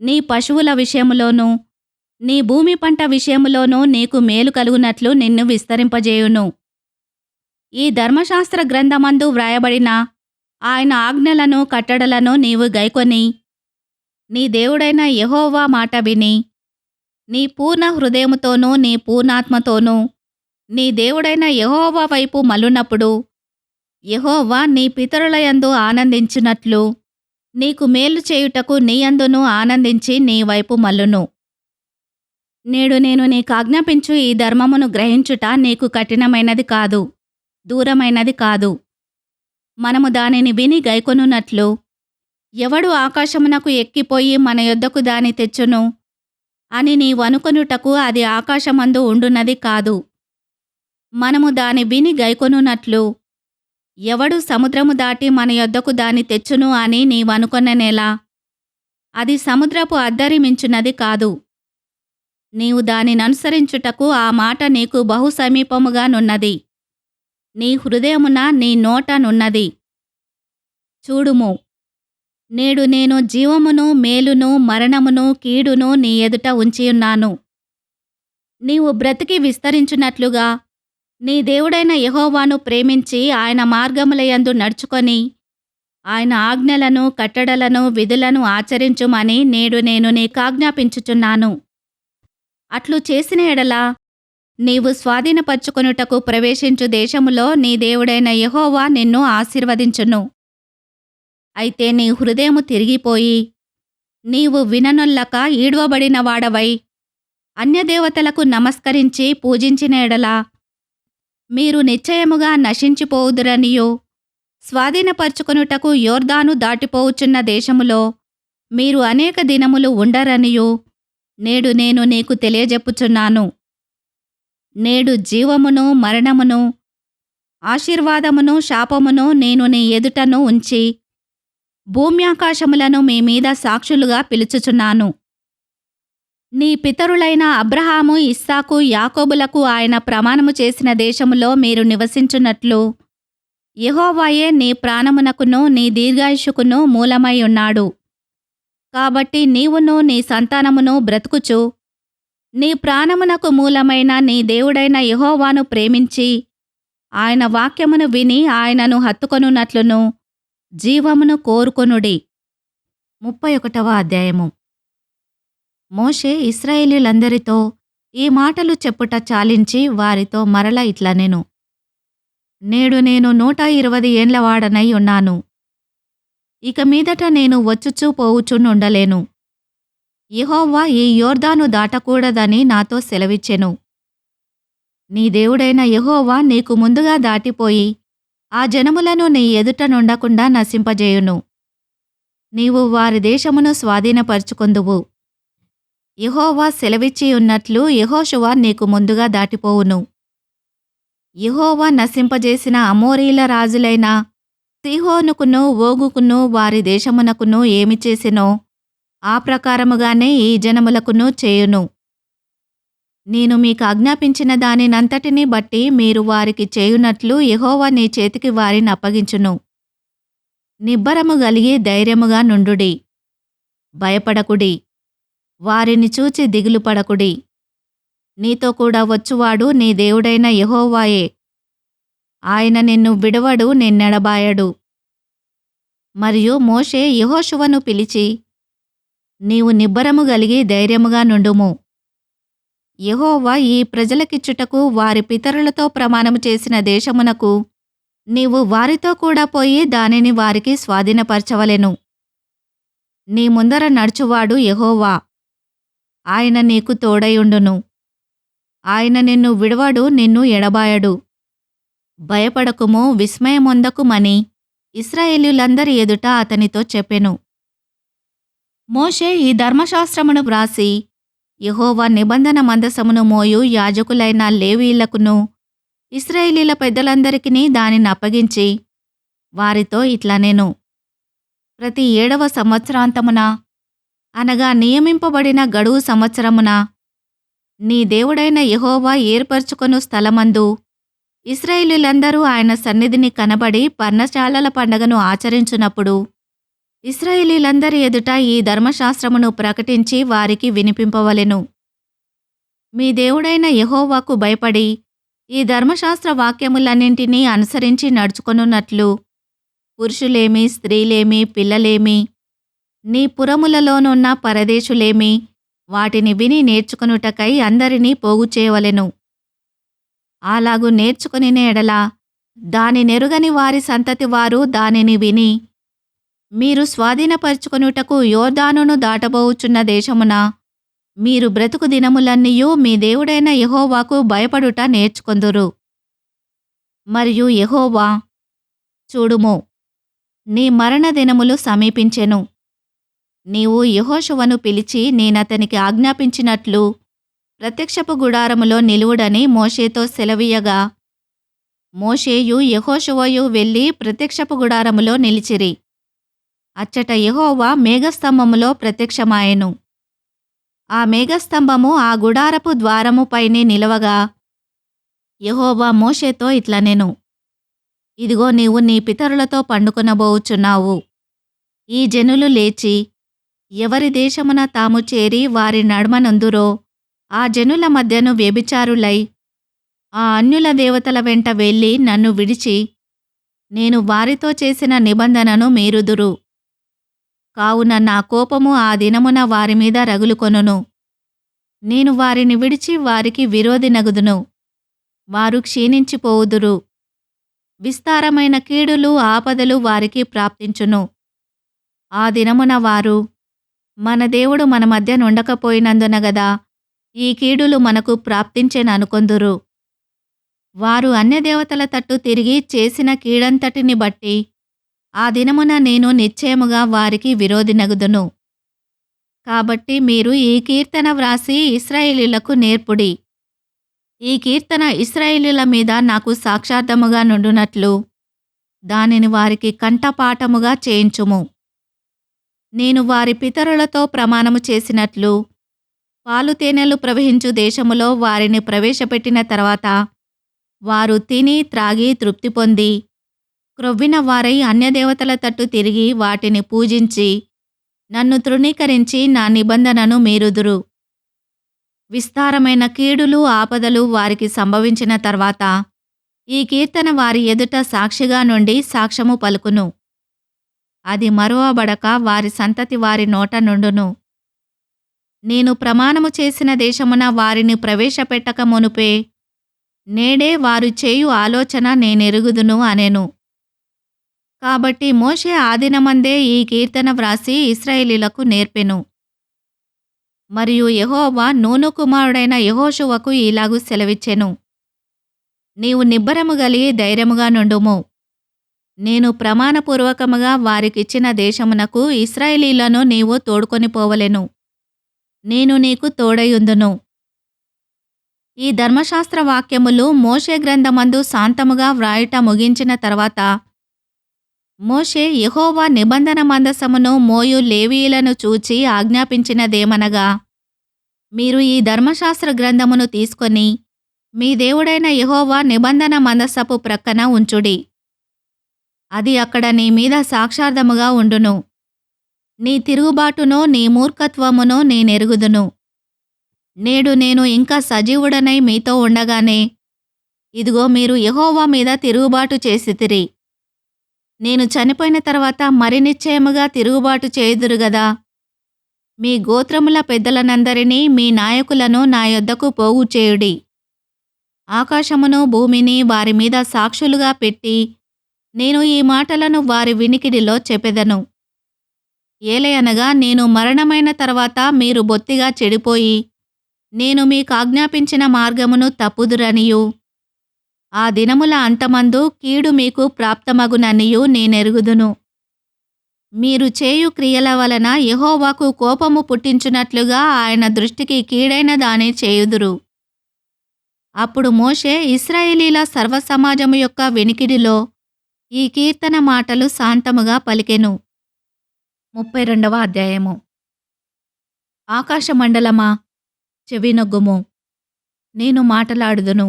నీ పశువుల విషయములోనూ, నీ భూమి పంట విషయములోనూ నీకు మేలు కలుగునట్లు నిన్ను విస్తరింపజేయును. ఈ ధర్మశాస్త్ర గ్రంథమందు వ్రాయబడిన ఆయన ఆజ్ఞలను కట్టడలను నీవు గైకొని నీ దేవుడైన యెహోవా మాట విని, నీ పూర్ణ హృదయముతోనూ నీ పూర్ణాత్మతోనూ నీ దేవుడైన యెహోవా వైపు మళ్ళునప్పుడు యెహోవా నీ పితరుల యందు ఆనందించునట్లు నీకు మేలు చేయుటకు నీ యందును ఆనందించి నీ వైపు మళ్ళును. నేడు నేను నీకాజ్ఞాపించు ఈ ధర్మమును గ్రహించుట నీకు కఠినమైనది కాదు, దూరమైనది కాదు. మనము దానిని విని గైకొనున్నట్లు ఎవడు ఆకాశమునకు ఎక్కిపోయి మన యొద్దకు దాని తెచ్చును అని నీవనుకొనుటకు అది ఆకాశమందు ఉండున్నది కాదు. మనము దాని విని గైకొనున్నట్లు ఎవడు సముద్రము దాటి మన యొద్దకు దాని తెచ్చును అని నీవనుకొననేలా? అది సముద్రపు అద్దరి మించున్నది కాదు. నీవు దానిననుసరించుటకు ఆ మాట నీకు బహు సమీపముగానున్నది. నీ హృదయమున నీ నోట నున్నది. చూడుము, నేడు నేను జీవమును మేలును మరణమును కీడును నీ ఎదుట ఉంచియున్నాను. నీవు బ్రతికి విస్తరించున్నట్లుగా నీ దేవుడైన యెహోవాను ప్రేమించి ఆయన మార్గములయందు నడుచుకొని ఆయన ఆజ్ఞలను కట్టడలను విధులను ఆచరించుమని నేడు నేను నీకాజ్ఞాపించుచున్నాను. అట్లు చేసిన ఎడల నీవు స్వాధీనపరచుకొనుటకు ప్రవేశించు దేశములో నీ దేవుడైన యెహోవా నిన్ను ఆశీర్వదించును. అయితే నీ హృదయము తిరిగిపోయి నీవు విననొల్లక ఈడ్వబడిన వాడవై అన్యదేవతలకు నమస్కరించి పూజించిన ఎడల మీరు నిశ్చయముగా నశించిపోవుదురనియూ, స్వాధీనపరచుకొనుటకు యోర్దాను దాటిపోవుచున్న దేశములో మీరు అనేక దినములు ఉండరనియూ నేడు నేను నీకు తెలియజెప్పుచున్నాను. నేడు జీవమును మరణమును ఆశీర్వాదమును శాపమును నేను నీ ఎదుటను ఉంచి భూమ్యాకాశములను మీ మీద సాక్షులుగా పిలుచుచున్నాను. నీ పితరులైన అబ్రహాము ఇస్సాకు యాకోబులకు ఆయన ప్రమాణము చేసిన దేశములో మీరు నివసించున్నట్లు యెహోవాయే నీ ప్రాణమునకును నీ దీర్ఘాయుష్కును మూలమై ఉన్నాడు. కాబట్టి నీవును నీ సంతానమును బ్రతుకుచు నీ ప్రాణమునకు మూలమైన నీ దేవుడైన యెహోవాను ప్రేమించి ఆయన వాక్యమును విని ఆయనను హత్తుకొనున్నట్లును జీవమును కోరుకొనుడి. 31వ అధ్యాయము. మోషే ఇశ్రాయేలీయులందరితో ఈ మాటలు చెప్పుట చాలించి వారితో మరల ఇట్లనెను. నేడు నేను 120 ఏండ్ల వాడనై ఉన్నాను. ఇక మీదట నేను వచ్చుచూ పోవుచుండుండలేను. యెహోవా ఈ యోర్దాను దాటకూడదని నాతో సెలవిచ్చెను. నీ దేవుడైన యెహోవా నీకు ముందుగా దాటిపోయి ఆ జనములను నీ ఎదుట నుండకుండా నశింపజేయును. నీవు వారి దేశమును స్వాధీనపరచుకొందువు. యెహోవా సెలవిచ్చియున్నట్లు యెహోషువ నీకు ముందుగా దాటిపోవును. యెహోవా నశింపజేసిన అమోరీల రాజులైన సీహోనుకును ఓగుకును వారి దేశమునకును ఏమి చేసినో ఆ ప్రకారముగానే ఈ జనములకును చేయును. నేను మీకు ఆజ్ఞాపించిన దానినంతటినీ బట్టి మీరు వారికి చేయునట్లు యెహోవా నీ చేతికి వారిని అప్పగించును. నిబ్బరము గలిగి ధైర్యముగా నుండుడి. భయపడకుడి. వారిని చూచి దిగులు పడకుడి. నీతో కూడా వచ్చువాడు నీ దేవుడైన యెహోవాయే. ఆయన నిన్ను విడవడు, నిన్నెడబాయడు. మరియు మోషే యెహోషువను పిలిచి, నీవు నిబ్బరము గలిగి ధైర్యముగా నుండుము. యెహోవా ఈ ప్రజలకిచ్చుటకు వారి పితరులతో ప్రమాణము చేసిన దేశమునకు నీవు వారితో కూడా పోయి దానిని వారికి స్వాధీనపరచవలెను. నీ ముందర నడుచువాడు యెహోవా. ఆయన నీకు తోడయుండును. ఆయన నిన్ను విడవడు, నిన్ను ఎడబాయడు. భయపడకుము, విస్మయమొందకుమని ఇశ్రాయేలీయులందరి ఎదుట అతనితో చెప్పెను. మోషే ఈ ధర్మశాస్త్రమును వ్రాసి యెహోవా నిబంధన మందసమును మోయు యాజకులైన లేవీయులకును ఇశ్రాయేలీయుల పెద్దలందరికీ దానిని అప్పగించి వారితో ఇట్లనెను. ప్రతి 7వ సంవత్సరాంతమున అనగా నియమింపబడిన గడువు సంవత్సరమున నీ దేవుడైన యెహోవా ఏర్పరచుకొను స్థలమందు ఇశ్రాయేలీయులందరూ ఆయన సన్నిధిని కనబడి పర్ణశాలల పండగను ఆచరించునప్పుడు ఇశ్రాయేలీయులందరి ఎదుట ఈ ధర్మశాస్త్రమును ప్రకటించి వారికి వినిపింపవలెను. మీ దేవుడైన యెహోవాకు భయపడి ఈ ధర్మశాస్త్ర వాక్యములన్నింటినీ అనుసరించి నడుచుకొనున్నట్లు పురుషులేమి, స్త్రీలేమి, పిల్లలేమి, నీ పురములలోనున్న పరదేశులేమి వాటిని విని నేర్చుకొనుటకై అందరినీ పోగు చేయవలెను. అలాగు నేర్చుకొనిన ఎడల దాని నెరుగని వారి సంతతి వారు దానిని విని మీరు స్వాధీనపరచుకొనుటకు యోర్దానును దాటబోవుచున్న దేశమున మీరు బ్రతుకు దినములన్నీయూ మీ దేవుడైన యెహోవాకు భయపడుట నేర్చుకొందురు. మరియు యెహోవా, చూడుము, నీ మరణ దినములు సమీపించెను. నీవు యెహోషువను పిలిచి నేనతనికి ఆజ్ఞాపించినట్లు ప్రత్యక్షపు గుడారములో నిలువుడని మోషేతో సెలవీయగా మోషేయు యెహోషువయు వెళ్లి ప్రత్యక్షపు గుడారములో నిలిచిరి. అచ్చట యెహోవా మేఘస్తంభములో ప్రత్యక్షమాయెను. ఆ మేఘస్తంభము ఆ గుడారపు ద్వారము పైనే నిలవగా యెహోవా మోషేతో ఇట్లనెను, ఇదిగో నీవు నీ పితరులతో పండుకొనబోవుచున్నావు. ఈ జనులు లేచి ఎవరి దేశమున తాము చేరి వారి నడుమనందురో ఆ జనుల మధ్యను వ్యభిచారులై ఆ అన్యుల దేవతల వెంట వెళ్ళి నన్ను విడిచి నేను వారితో చేసిన నిబంధనను మీరుదురు. కావున నా కోపము ఆ దినమున వారి మీద రగులుకొనును. నేను వారిని విడిచి వారికి విరోధినగుదును. వారు క్షీణించిపోవుదురు. విస్తారమైన కీడులు ఆపదలు వారికి ప్రాప్తించును. ఆ దినమున వారు, మన దేవుడు మన మధ్య నుండకపోయినందున గదా ఈ కీడులు మనకు ప్రాప్తించెననుకొందురు. వారు అన్యదేవతల తట్టు తిరిగి చేసిన కీడంతటిని బట్టి ఆ దినమున నేను నిశ్చయముగా వారికి విరోధినగుదును. కాబట్టి మీరు ఈ కీర్తన వ్రాసి ఇశ్రాయేలీయులకు నేర్పుడి. ఈ కీర్తన ఇశ్రాయేలీయుల మీద నాకు సాక్షార్థముగా నుండునట్లు దానిని వారికి కంఠపాఠముగా చేయించుము. నేను వారి పితరులతో ప్రమాణము చేసినట్లు పాలు తేనెలు ప్రవహించు దేశములో వారిని ప్రవేశపెట్టిన తర్వాత వారు తిని త్రాగి తృప్తి పొంది క్రొవ్విన వారై అన్యదేవతల తట్టు తిరిగి వాటిని పూజించి నన్ను తృణీకరించి నా నిబంధనను మీరుదురు. విస్తారమైన కీడులు ఆపదలు వారికి సంభవించిన తర్వాత ఈ కీర్తన వారి ఎదుట సాక్షిగా నుండి సాక్ష్యము పలుకును. అది మరువబడక వారి సంతతి వారి నోట నుండును. నేను ప్రమాణము చేసిన దేశమున వారిని ప్రవేశపెట్టక మునుపే నేడే వారు చేయు ఆలోచన నేనెరుగుదును అనెను. కాబట్టి మోషే ఆదినమందే ఈ కీర్తన వ్రాసి ఇశ్రాయేలీయులకు నేర్పెను. మరియు యెహోవా నూను కుమారుడైన యెహోషువకు ఇలాగు సెలవిచ్చెను, నీవు నిబ్బరము గలిగి ధైర్యముగా నుండుము. నేను ప్రమాణపూర్వకముగా వారికిచ్చిన దేశమునకు ఇశ్రాయేలీయులను నీవు తోడుకొని పోవలెను. నేను నీకు తోడయుందును. ఈ ధర్మశాస్త్ర వాక్యములు మోషే గ్రంథమందు శాంతముగా వ్రాయుట ముగించిన తర్వాత మోషే యెహోవా నిబంధన మందసమును మోయు లేవీయులను చూచి ఆజ్ఞాపించినదేమనగా, మీరు ఈ ధర్మశాస్త్ర గ్రంథమును తీసుకొని మీ దేవుడైన యెహోవా నిబంధన మందసపు ప్రక్కన ఉంచుడి. అది అక్కడ నీ మీద సాక్షార్థముగా ఉండును. నీ తిరుగుబాటును నీ మూర్ఖత్వమును నేనెరుగుదును. నేడు నేను ఇంకా సజీవుడనై మీతో ఉండగానే ఇదిగో మీరు యెహోవా మీద తిరుగుబాటు చేసితిరి. నేను చనిపోయిన తర్వాత మరి నిశ్చయముగా తిరుగుబాటు చేయుదురు గదా. మీ గోత్రముల పెద్దలనందరినీ మీ నాయకులను నా యొద్దకు పోగు చేయుడి. ఆకాశమును భూమిని వారి మీద సాక్షులుగా పెట్టి నేను ఈ మాటలను వారి వినికిడిలో చెప్పెదను. ఏలయనగా నేను మరణమైన తర్వాత మీరు బొత్తిగా చెడిపోయి నేను మీకు ఆజ్ఞాపించిన మార్గమును తప్పుదురనియు ఆ దినముల అంతమందు కీడు మీకు ప్రాప్తమగుననియు నేనెరుగుదును. మీరు చేయు క్రియల వలన యెహోవాకు కోపము పుట్టించునట్లుగా ఆయన దృష్టికి కీడైన దాని చేయుదురు. అప్పుడు మోషే ఇశ్రాయేలీల సర్వసమాజము యొక్క వెనికిడిలో ఈ కీర్తన మాటలు శాంతముగా పలికెను. 32వ అధ్యాయము. ఆకాశమండలమా చెవినొగ్గుము, నేను మాటలాడుదును.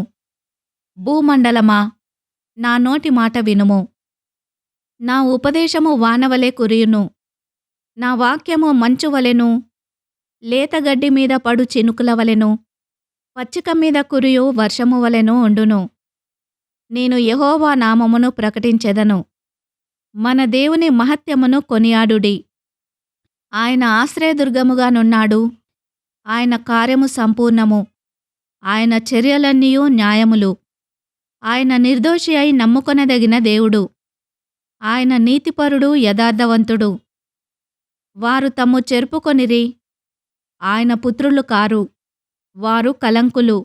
భూమండలమా నా నోటి మాట వినుము. నా ఉపదేశము వానవలె కురియును. నా వాక్యము మంచువలెను, లేతగడ్డి మీద పడు చినుకుల వలెను, పచ్చిక మీద కురియు వర్షము వలెను ఉండును. నేను యెహోవా నామమును ప్రకటించెదను. మన దేవుని మహత్యమును కొనియాడుడి. ఆయన ఆశ్రయదుర్గముగానున్నాడు. ఆయన కార్యము సంపూర్ణము. ఆయన చర్యలన్నీయు న్యాయములు. ఆయన నిర్దోషి అయి నమ్ముకొనదగిన దేవుడు. ఆయన నీతిపరుడు, యథార్థవంతుడు. వారు తమ్ము చెరుపుకొనిరి. ఆయన పుత్రులు కారు. వారు కలంకులు.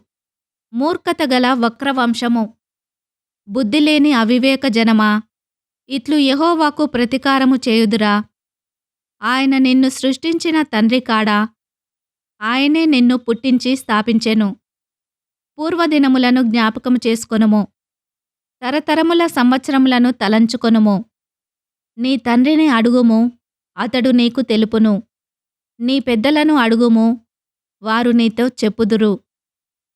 మూర్ఖత గల వక్రవంశము. బుద్ధిలేని అవివేక జనమా, ఇట్లు యెహోవాకు ప్రతికారము చేయుదురా? ఆయన నిన్ను సృష్టించిన తండ్రి కాడా? ఆయనే నిన్ను పుట్టించి స్థాపించెను. పూర్వదినములను జ్ఞాపకము చేసుకొనుము. తరతరముల సంవత్సరములను తలంచుకొనుము. నీ తండ్రిని అడుగుము, అతడు నీకు తెలుపును. నీ పెద్దలను అడుగుము, వారు నీతో చెప్పుదురు.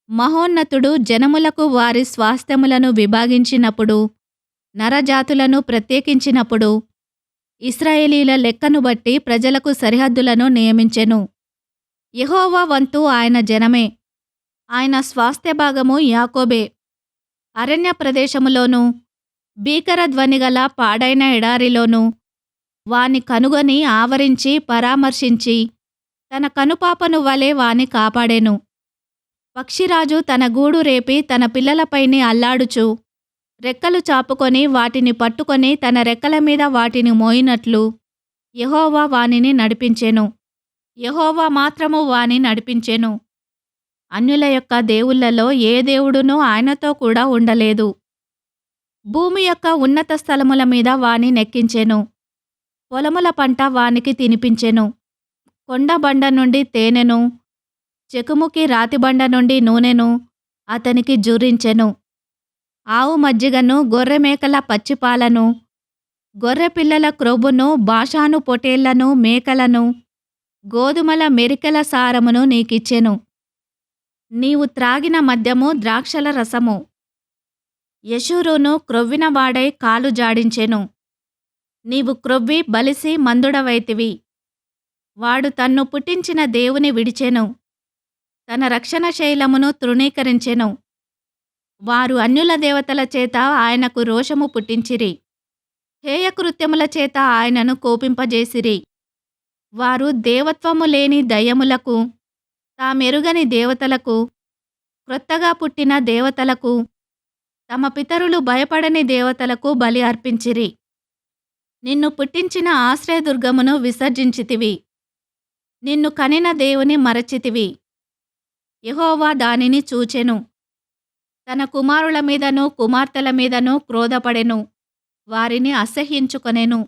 మహోన్నతుడు జనములకు వారి స్వాస్థ్యములను విభాగించినప్పుడు, నరజాతులను ప్రత్యేకించినప్పుడు, ఇశ్రాయేలీల లెక్కను బట్టి ప్రజలకు సరిహద్దులను నియమించెను. యెహోవా వంతు ఆయన జనమే, ఆయన స్వాస్థ్య భాగము యాకోబే. అరణ్య ప్రదేశములోనూ, భీకర ధ్వనిగల పాడైన ఎడారిలోనూ వాని కనుగొని ఆవరించి పరామర్శించి తన కనుపాపను వలె వాని కాపాడెను. పక్షిరాజు తన గూడు రేపి తన పిల్లలపైని అల్లాడుచు రెక్కలు చాపుకొని వాటిని పట్టుకొని తన రెక్కల మీద వాటిని మోయినట్లు యెహోవా వానిని నడిపించెను. యెహోవా మాత్రము వాని నడిపించెను. అన్యుల యొక్క దేవుళ్ళలో ఏ దేవుడునూ ఆయనతో కూడా ఉండలేదు. భూమి యొక్క ఉన్నత స్థలముల మీద వాని నెక్కించెను. పొలముల పంట వానికి తినిపించెను. కొండబండ నుండి తేనెను, చెకుముకి రాతిబండ నుండి నూనెను అతనికి జుర్రించెను. ఆవు మజ్జిగను, గొర్రెమేకల పచ్చిపాలను, గొర్రె పిల్లల క్రొవ్వును, బాషాను పొటేళ్లను, మేకలను, గోధుమల మెరికల సారమును నీకిచ్చెను. నీవు త్రాగిన మద్యము ద్రాక్షల రసము. యెషూరును క్రొవ్విన వాడై కాలు జాడించెను. నీవు క్రొవ్వి బలిసి మందుడవైతివి. వాడు తన్ను పుట్టించిన దేవుని విడిచెను. తన రక్షణ శైలమును తృణీకరించెను. వారు అన్యుల దేవతల చేత ఆయనకు రోషము పుట్టించిరి. హేయకృత్యముల చేత ఆయనను కోపింపజేసిరి. వారు దేవత్వము లేని దయ్యములకు, తామెరుగని దేవతలకు, క్రొత్తగా పుట్టిన దేవతలకు, తమ పితరులు భయపడని దేవతలకు బలి అర్పించిరి. నిన్ను పుట్టించిన ఆశ్రయదుర్గమును విసర్జించితివి. నిన్ను కనిన దేవుని మరచితివి. యెహోవా దానిని చూచెను. తన కుమారుల మీదను కుమార్తెల మీదను క్రోధపడెను. వారిని అసహ్యించుకొనెను.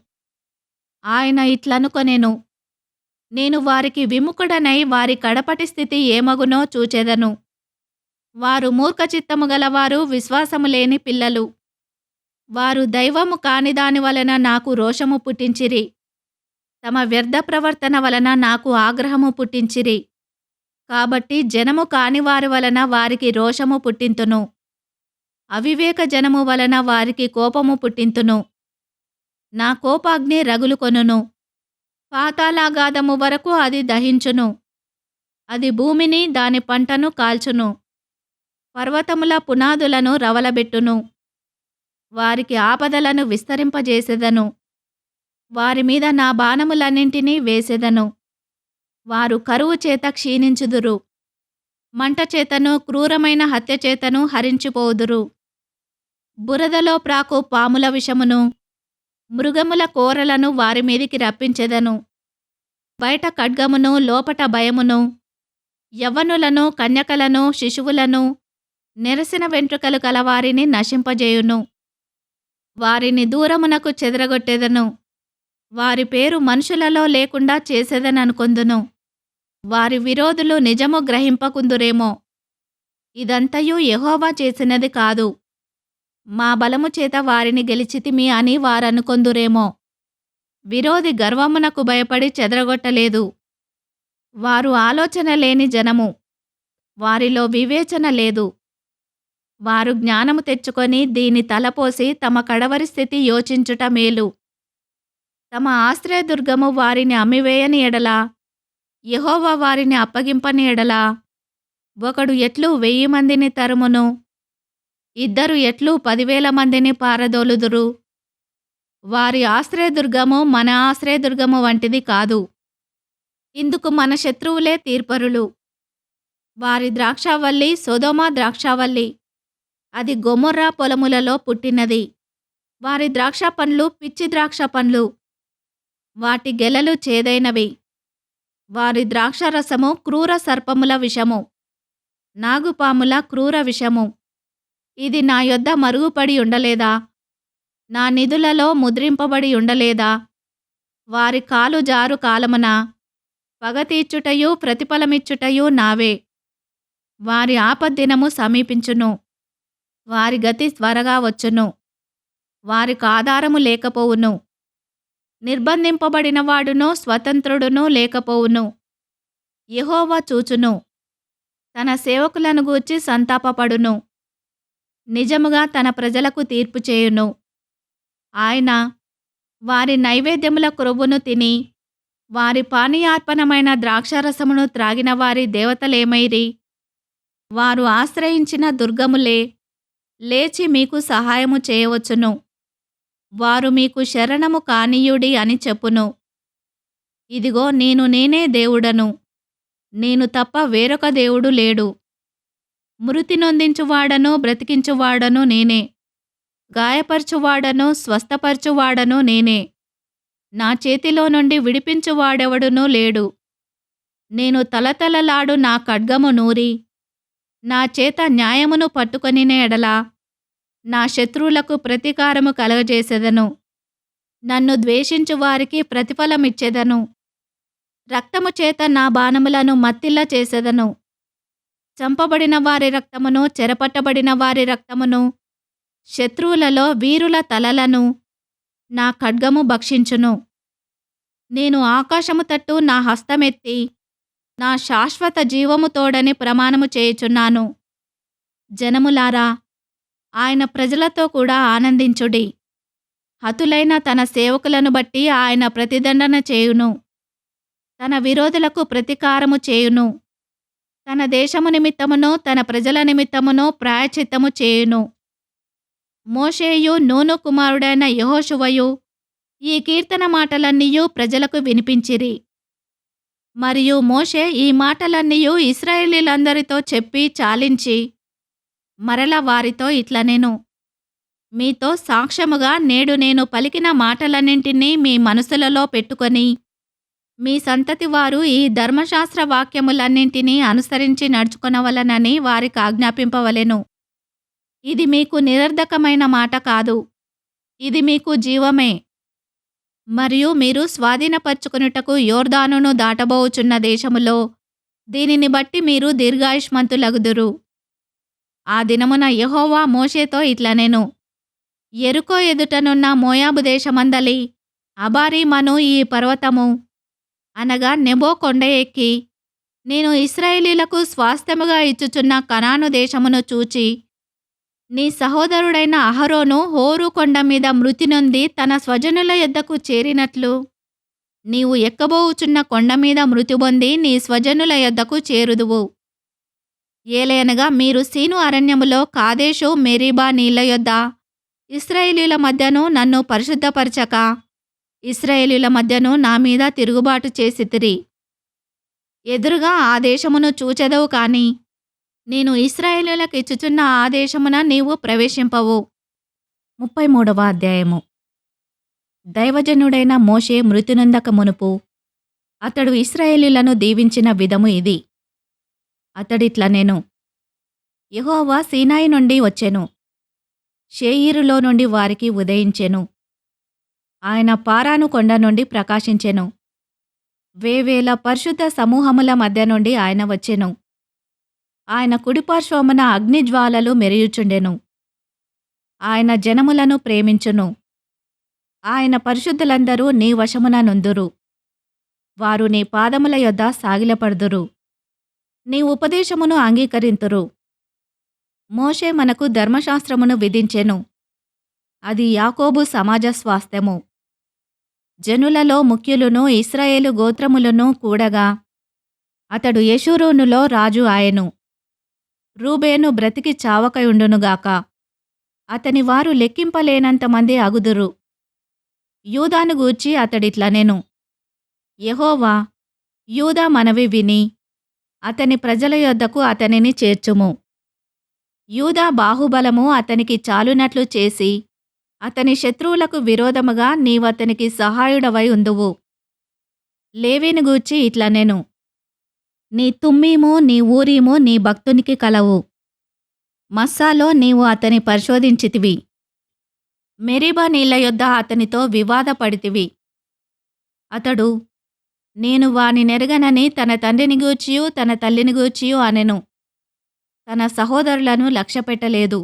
ఆయన ఇట్లనుకొనెను, నేను వారికి విముఖుడనై వారి కడపటి స్థితి ఏమగునో చూచెదను. వారు మూర్ఖచిత్తము గలవారు, విశ్వాసము లేని పిల్లలు. వారు దైవము కాని దాని వలన నాకు రోషము పుట్టించిరి. తమ వ్యర్థ ప్రవర్తన వలన నాకు ఆగ్రహము పుట్టించిరి. కాబట్టి జనము కాని వారి వలన వారికి రోషము పుట్టింతును. అవివేక జనము వలన వారికి కోపము పుట్టింతును. నా కోపాగ్ని రగులుకొనును. పాతాళాగాధము వరకు అది దహించును. అది భూమిని దాని పంటను కాల్చును. పర్వతముల పునాదులను రవలబెట్టును. వారికి ఆపదలను విస్తరింపజేసెదను. వారి మీద నా బాణములన్నింటినీ వేసెదను. వారు కరువు చేత క్షీణించుదురు. మంట చేతను క్రూరమైన హత్య చేతను హరించిపోదురు. బురదలో ప్రాకు పాముల విషమును, మృగముల కోరలను వారి మీదికి రప్పించెదను. బయట ఖడ్గమును, లోపట భయమును, యవ్వనులను, కన్యకలను, శిశువులను, నెరసిన వెంట్రుకలు కలవారిని నశింపజేయును. వారిని దూరమునకు చెదరగొట్టెదను. వారి పేరు మనుషులలో లేకుండా చేసేదననుకొందును. వారి విరోధులు నిజము గ్రహింపకుందురేమో. ఇదంతయు యెహోవా చేసినది కాదు, మా బలము చేత వారిని గెలిచితిమి అని వారనుకొందురేమో. విరోధి గర్వమునకు భయపడి చెదరగొట్టలేదు. వారు ఆలోచన లేని జనము, వారిలో వివేచన లేదు. వారు జ్ఞానము తెచ్చుకొని దీని తలపోసి తమ కడవరి స్థితి యోచించుట మేలు. తమ ఆశ్రయదుర్గము వారిని అమ్మివేయని ఎడల, యెహోవా వారిని అప్పగింపని ఎడల, ఒకడు ఎట్లు 1000 మందిని తరుమును, ఇద్దరు ఎట్లు 10,000 మందిని పారదోలుదురు. వారి ఆశ్రయదుర్గము మన ఆశ్రయదుర్గము వంటిది కాదు. ఇందుకు మన శత్రువులే తీర్పరులు. వారి ద్రాక్షావల్లి సొదొమ ద్రాక్షావల్లి, అది గొమొర్రా పొలములలో పుట్టినది. వారి ద్రాక్ష పండ్లు పిచ్చి ద్రాక్ష పండ్లు, వాటి గెలలు చేదైనవి. వారి ద్రాక్షరసము క్రూర సర్పముల విషము, నాగుపాముల క్రూర విషము. ఇది నా యొద్ద మరుగుపడి ఉండలేదా? నా నిధులలో ముద్రింపబడి ఉండలేదా? వారి కాలు జారు కాలమున పగ తీర్చుటయు ప్రతిఫలమిచ్చుటయు నావే. వారి ఆపద్దినము సమీపించును. వారి గతి త్వరగా వచ్చును. వారికాధారము లేకపోవును. నిర్బంధింపబడినవాడును స్వతంత్రుడును లేకపోవును. యెహోవా చూచును. తన సేవకులను గూర్చి సంతాపపడును. నిజముగా తన ప్రజలకు తీర్పు చేయును. ఆయన వారి నైవేద్యముల క్రొవ్వును తిని, వారి పానీయార్పణమైన ద్రాక్షారసమును త్రాగిన వారి దేవతలేమైరి? వారు ఆశ్రయించిన దుర్గములే, లేచి మీకు సహాయము చేయవచ్చును. వారు మీకు శరణము కానీయుడి అని చెప్పును. ఇదిగో నేనే దేవుడను. నేను తప్ప వేరొక దేవుడు లేడు. మృతి నొందించువాడను బ్రతికించువాడను నేనే. గాయపరచువాడను స్వస్థపరచువాడను నేనే. నా చేతిలో నుండి విడిపించువాడెవడునూ లేడు. నేను తలతలలాడు నా ఖడ్గము నూరి, నా చేత న్యాయమును పట్టుకొనిన ఎడల, నా శత్రువులకు ప్రతీకారము కలగజేసెదను. నన్ను ద్వేషించు వారికి ప్రతిఫలమిచ్చెదను. రక్తము చేత నా బాణములను మత్తిల్ల చేసెదను. చంపబడిన వారి రక్తమును, చెరపట్టబడిన వారి రక్తమును, శత్రువులలో వీరుల తలలను నా ఖడ్గము భక్షించును. నేను ఆకాశము తట్టు నా హస్తమెత్తి, నా శాశ్వత జీవము తోడని ప్రమాణము చేయుచున్నాను. జనములారా, ఆయన ప్రజలతో కూడా ఆనందించుడి. హతులైన తన సేవకులను బట్టి ఆయన ప్రతిదండన చేయును. తన విరోధులకు ప్రతీకారము చేయును. తన దేశము నిమిత్తమును తన ప్రజల నిమిత్తమును ప్రాయశ్చిత్తము చేయును. మోషేయు నూను కుమారుడైన యెహోషువయు ఈ కీర్తన మాటలన్నీయు ప్రజలకు వినిపించిరి. మరియు మోషే ఈ మాటలన్నీయు ఇశ్రాయేలీయులందరితో చెప్పి చాలించి, మరల వారితో ఇట్లనెను: మీతో సాక్ష్యముగా నేడు నేను పలికిన మాటలన్నింటినీ మీ మనసులలో పెట్టుకొని, మీ సంతతి వారు ఈ ధర్మశాస్త్ర వాక్యములన్నింటినీ అనుసరించి నడుచుకొనవలనని వారికి ఆజ్ఞాపింపవలెను. ఇది మీకు నిరర్ధకమైన మాట కాదు, ఇది మీకు జీవమే. మరియు మీరు స్వాధీనపరచుకొనుటకు యోర్దానును దాటబోవుచున్న దేశములో దీనిని బట్టి మీరు దీర్ఘాయుష్మంతులగుదురు. ఆ దినమున యెహోవా మోషేతో ఇట్లనెను: యెరికో ఎదుటనున్న మోయాబు దేశమందలి అబారీమను ఈ పర్వతము, అనగా నెబో కొండ ఎక్కి, నేను ఇశ్రాయేలీయులకు స్వాస్థ్యముగా ఇచ్చుచున్న కనాను దేశమును చూచి, నీ సహోదరుడైన అహరోను హోరు కొండ మీద మృతి నొంది తన స్వజనుల యొద్దకు చేరినట్లు, నీవు ఎక్కబోవుచున్న కొండ మీద మృతి పొంది నీ స్వజనుల యొద్దకు చేరుదువు. ఏలయనగా మీరు సీను అరణ్యములో కాదేషు మెరీబా నీళ్ల యొద్ద ఇశ్రాయేలీయుల మధ్యను నన్ను పరిశుద్ధపరచక, ఇశ్రాయేలీయుల మధ్యను నా మీద తిరుగుబాటు చేసితిరి. ఎదురుగా ఆ దేశమును చూచెదవు కాని, నేను ఇశ్రాయేలీయులకు ఇచ్చుచున్న ఆ దేశమున నీవు ప్రవేశింపవు. 33వ అధ్యాయము. దైవజనుడైన మోషే మృతి నొందక మునుపు అతడు ఇశ్రాయేలీయులను దీవించిన విధము ఇది. అతడిట్లనెను: యెహోవా సీనాయి నుండి వచ్చెను, షేయీరులో నుండి వారికి ఉదయించెను. ఆయన పారాను కొండ నుండి ప్రకాశించెను. వేవేల పరిశుద్ధ సమూహముల మధ్య నుండి ఆయన వచ్చెను. ఆయన కుడిపార్శ్వమున అగ్నిజ్వాలలు మెరియుచుండెను. ఆయన జనములను ప్రేమించును. ఆయన పరిశుద్ధులందరూ నీ వశమున నుందురు. వారు నీ పాదముల యొద్ద సాగిలపడుదురు. నీ ఉపదేశమును అంగీకరింతురు. మోషే మనకు ధర్మశాస్త్రమును విధించెను. అది యాకోబు సమాజ స్వాస్థ్యము. జనులలో ముఖ్యులును ఇశ్రాయేలు గోత్రములను కూడగా అతడు యెషూరూనులో రాజు ఆయెను. రూబేను బ్రతికి చావకయుండునుగాక. అతని వారు లెక్కింపలేనంత మంది అగుదురు. యూదాను గూర్చి అతడిట్లనెను: యెహోవా యూదా మనవి విని, అతని ప్రజల యొద్దకు అతనిని చేర్చుము. యూదా బాహుబలము అతనికి చాలునట్లు చేసి, అతని శత్రువులకు విరోధముగా నీవతనికి సహాయుడవై ఉందువు. లేవీని గూర్చి ఇట్లనెను: నీ తుమ్మీము నీ ఊరీము నీ భక్తునికి కలవు. మస్సాలో నీవు అతని పరిశోధించితివి. మెరీబా నీళ్ల యొద్ద అతనితో వివాదపడితివి. అతడు నేను వాని నెరగనని తన తండ్రిని గూర్చియు తన తల్లిని గూర్చియు అనెను. తన సహోదరులను లక్ష్యపెట్టలేదు.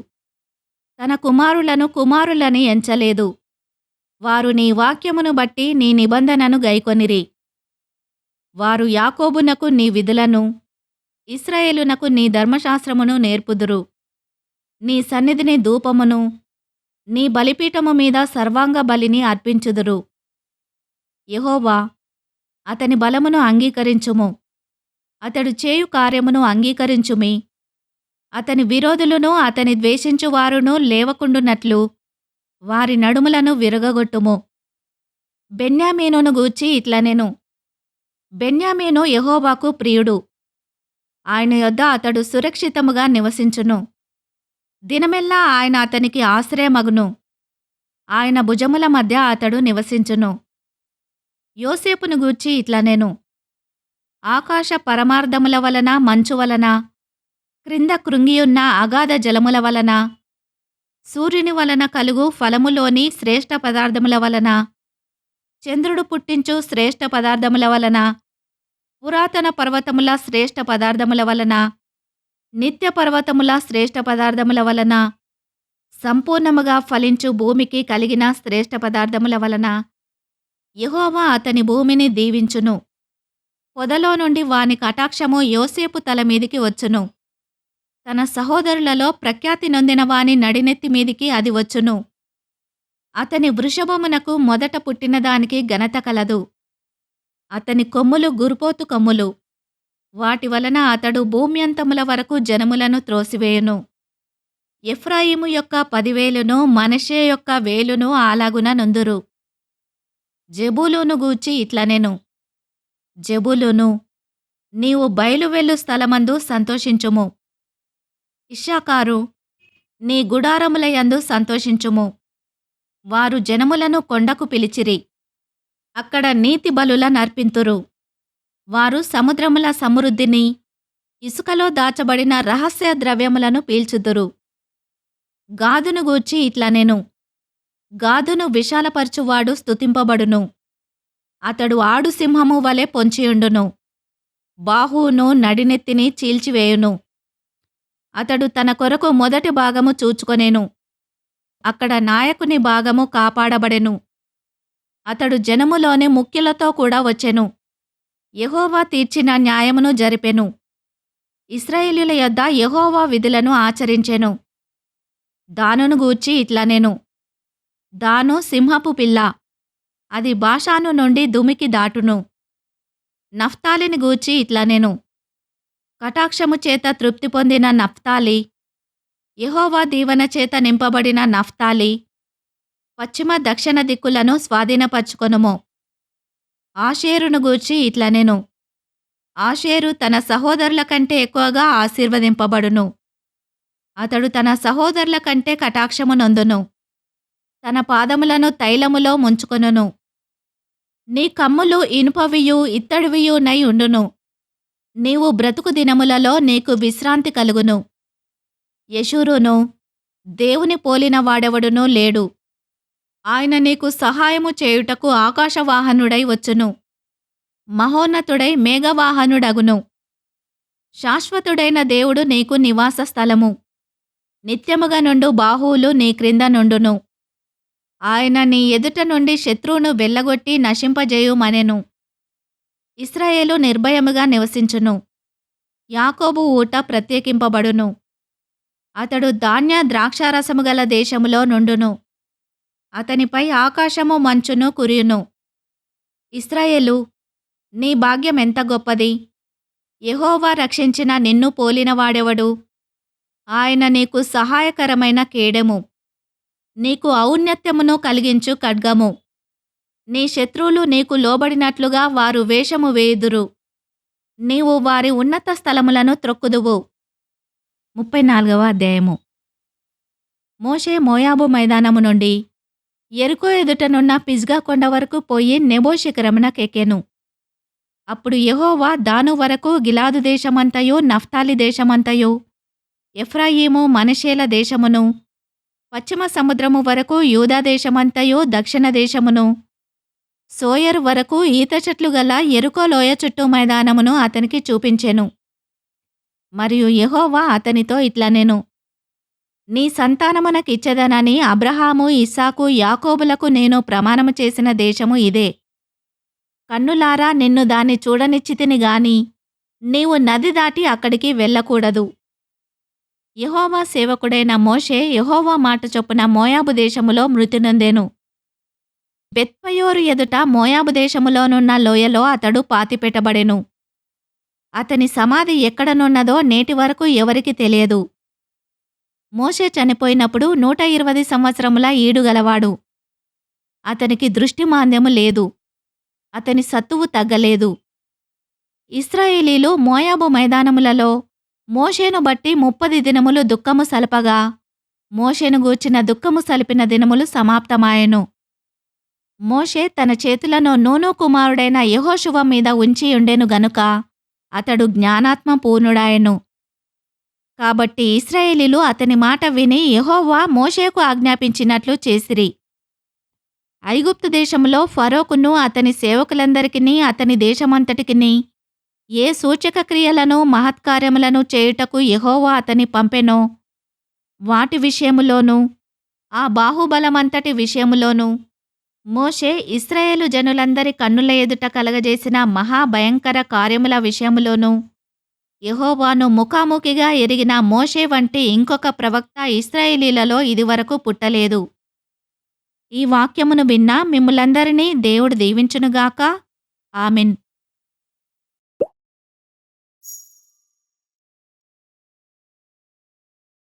తన కుమారులను కుమారులని ఎంచలేదు. వారు నీ వాక్యమును బట్టి నీ నిబంధనను గైకొనిరి. వారు యాకోబునకు నీ విధులను, ఇశ్రాయేలునకు నీ ధర్మశాస్త్రమును నేర్పుదురు. నీ సన్నిధిని ధూపమును, నీ బలిపీఠము మీద సర్వాంగ బలిని అర్పించుదురు. యెహోవా, అతని బలమును అంగీకరించుము. అతడు చేయు కార్యమును అంగీకరించుమి. అతని విరోధులను అతని ద్వేషించువారును లేవకుండునట్లు వారి నడుములను విరగగొట్టుము. బెన్యామీనును గూర్చి ఇట్లనెను. బెన్యామీను యెహోవాకు ప్రియుడు. ఆయన యొద్ద అతడు సురక్షితముగా నివసించును. దినమెల్లా ఆయన అతనికి ఆశ్రయమగును. ఆయన భుజముల మధ్య అతడు నివసించును. యోసేపును గూర్చి ఇట్లనెను. ఆకాశ పరమార్థముల వలన మంచు వలన, క్రింద కృంగియున్న అగాధ జలముల వలన, సూర్యుని వలన కలుగు ఫలములోని శ్రేష్ఠ పదార్థముల వలన, చంద్రుడు పుట్టించు శ్రేష్ఠ పదార్థముల వలన, పురాతన పర్వతముల శ్రేష్ఠ పదార్థముల వలన, నిత్య పర్వతముల శ్రేష్ఠ పదార్థముల వలన, సంపూర్ణముగా ఫలించు భూమికి కలిగిన శ్రేష్ఠ పదార్థముల వలన యెహోవా అతని భూమిని దీవించును. పొదలో నుండి వాని కటాక్షము యోసేపు తల మీదికి వచ్చును. తన సహోదరులలో ప్రఖ్యాతి నొందిన వాని నడినెత్తి మీదికి అది వచ్చును. అతని వృషభమునకు మొదట పుట్టిన దానికి ఘనత కలదు. అతని కొమ్ములు గురుపోతు కొమ్ములు. వాటి వలన అతడు భూమ్యంతముల వరకు జనములను త్రోసివేయును. ఎఫ్రాయిము యొక్క 10,000ను మనష్షే యొక్క 1,000ను అలాగున నొందురు. జెబూలూను గూర్చి ఇట్లనెను. జెబూలూను, నీవు బయలువెళ్ళు స్థలమందు సంతోషించుము. ఇశ్శాఖారు, నీ గుడారముల యందు సంతోషించుము. వారు జనములను కొండకు పిలిచిరి. అక్కడ నీతి బలుల నర్పింతురు. వారు సముద్రముల సమృద్ధిని, ఇసుకలో దాచబడిన రహస్య ద్రవ్యములను పీల్చుదురు. గాదును గూర్చి ఇట్లనెను. గాదును విశాలపరచువాడు స్తుతింపబడును. అతడు ఆడు సింహము వలె పొంచియుండును. బాహువును నడినెత్తిని చీల్చివేయును. అతడు తన కొరకు మొదటి భాగము చూచుకొనెను. అక్కడ నాయకుని భాగము కాపాడబడెను. అతడు జనములోని ముఖ్యులతో కూడా వచ్చెను. యెహోవా తీర్చిన న్యాయమును జరిపెను. ఇశ్రాయేలీయుల యొద్ద యెహోవా విధులను ఆచరించెను. దానును గూర్చి ఇట్లనెను. దాను సింహపు పిల్ల. అది బాషాను నుండి దుమికి దాటును. నఫ్తాలిని గూర్చి ఇట్లనెను. కటాక్షము చేత తృప్తి పొందిన నఫ్తాలి, యెహోవా దీవెన చేత నింపబడిన నఫ్తాలి, పశ్చిమ దక్షిణ దిక్కులను స్వాధీనపరచుకొనుము. ఆషేరును గూర్చి ఇట్లనెను. ఆషేరు తన సహోదరుల కంటే ఎక్కువగా ఆశీర్వదింపబడును. అతడు తన సహోదరుల కంటే కటాక్షము నొందును. తన పాదములను తైలములో ముంచుకొనును. నీ కమ్ములు ఇనుపవియు ఇత్తడివియు నై ఉండును. నీవు బ్రతుకు దినములలో నీకు విశ్రాంతి కలుగును. యెషూరును, దేవుని పోలిన వాడెవడునూ లేడు. ఆయన నీకు సహాయము చేయుటకు ఆకాశవాహనుడై వచ్చును. మహోన్నతుడై మేఘవాహనుడగును. శాశ్వతుడైన దేవుడు నీకు నివాస స్థలము. నిత్యముగా నుండు బాహువులు నీ క్రింద నుండును. ఆయన నీ ఎదుట నుండి శత్రువును వెళ్ళగొట్టి నశింపజేయుమనెను. ఇశ్రాయేలు నిర్భయముగా నివసించును. యాకోబు ఊట ప్రత్యేకింపబడును. అతడు ధాన్య ద్రాక్షారసము గల దేశములో నుండును. అతనిపై ఆకాశము మంచును కురియును. ఇశ్రాయేలు, నీ భాగ్యం ఎంత గొప్పది! యెహోవా రక్షించిన నిన్ను పోలినవాడెవడు? ఆయన నీకు సహాయకరమైన కేడెము, నీకు ఔన్నత్యమును కలిగించు ఖడ్గము. నీ శత్రువులు నీకు లోబడినట్లుగా వారు వేషము వేయుదురు. నీవు వారి ఉన్నత స్థలములను త్రొక్కుదువు. 34వ అధ్యాయము. మోషే మోయాబు మైదానము నుండి యెరికో ఎదుటనున్న పిస్గా కొండ వరకు పోయి నెబో శిఖరమునకెక్కెను. అప్పుడు యెహోవా దాను వరకు గిలాదు దేశమంతయు, నఫ్తాలి దేశమంతయు, ఎఫ్రాయిము మనష్షేల దేశమును, పశ్చిమ సముద్రము వరకు యూదా దేశమంతయు, దక్షిణ దేశమును, సోయరు వరకు ఈత చెట్లు గల యెరికో లోయ చుట్టూ మైదానమును అతనికి చూపించెను. మరియు యెహోవా అతనితో ఇట్లనెను. నీ సంతానమునకిచ్చెదనని అబ్రహాము, ఇస్సాకు, యాకోబులకు నేను ప్రమాణము చేసిన దేశము ఇదే. కన్నులారా నిన్ను దాన్ని చూడనిచ్చితిని గాని నీవు నది దాటి అక్కడికి వెళ్ళకూడదు. యెహోవా సేవకుడైన మోషే యెహోవా మాట చొప్పున మోయాబు దేశములో మృతి నొందెను. బెత్పయోరు ఎదుట మోయాబు దేశములోనున్న లోయలో అతడు పాతిపెట్టబడెను. అతని సమాధి ఎక్కడనున్నదో నేటి వరకు ఎవరికి తెలియదు. మోషే చనిపోయినప్పుడు 120 సంవత్సరముల ఈడుగలవాడు. అతనికి దృష్టిమాంద్యము లేదు. అతని సత్తువు తగ్గలేదు. ఇశ్రాయేలీలు మోయాబు మైదానములలో మోషేను బట్టి 30 దినములు దుఃఖము సలపగా మోషేను గూర్చిన దుఃఖము సలిపిన దినములు సమాప్తమాయెను. మోషే తన చేతులను నూను కుమారుడైన యెహోషువ మీద ఉంచియుండెను గనుక అతడు జ్ఞానాత్మ పూర్ణుడాయెను. కాబట్టి ఇశ్రాయేలీలు అతని మాట విని యెహోవా మోషేకు ఆజ్ఞాపించినట్లు చేసిరి. ఐగుప్తు దేశములో ఫరోకును అతని సేవకులందరికిని అతని దేశమంతటికిని ఏ సూచక క్రియలను మహత్కార్యములను చేయుటకు యెహోవా అతని పంపెనో వాటి విషయములోనూ ఆ బాహుబలమంతటి విషయములోనూ మోషే ఇశ్రాయేలు జనులందరి కన్నుల ఎదుట కలగజేసిన మహాభయంకర కార్యముల విషయములోనూ యెహోవాను ముఖాముఖిగా ఎరిగిన మోషే వంటి ఇంకొక ప్రవక్త ఇశ్రాయేలీలలో ఇదివరకు పుట్టలేదు. ఈ వాక్యమును విన్న మిమ్ములందరినీ దేవుడు దీవించునుగాక. ఆమెన్.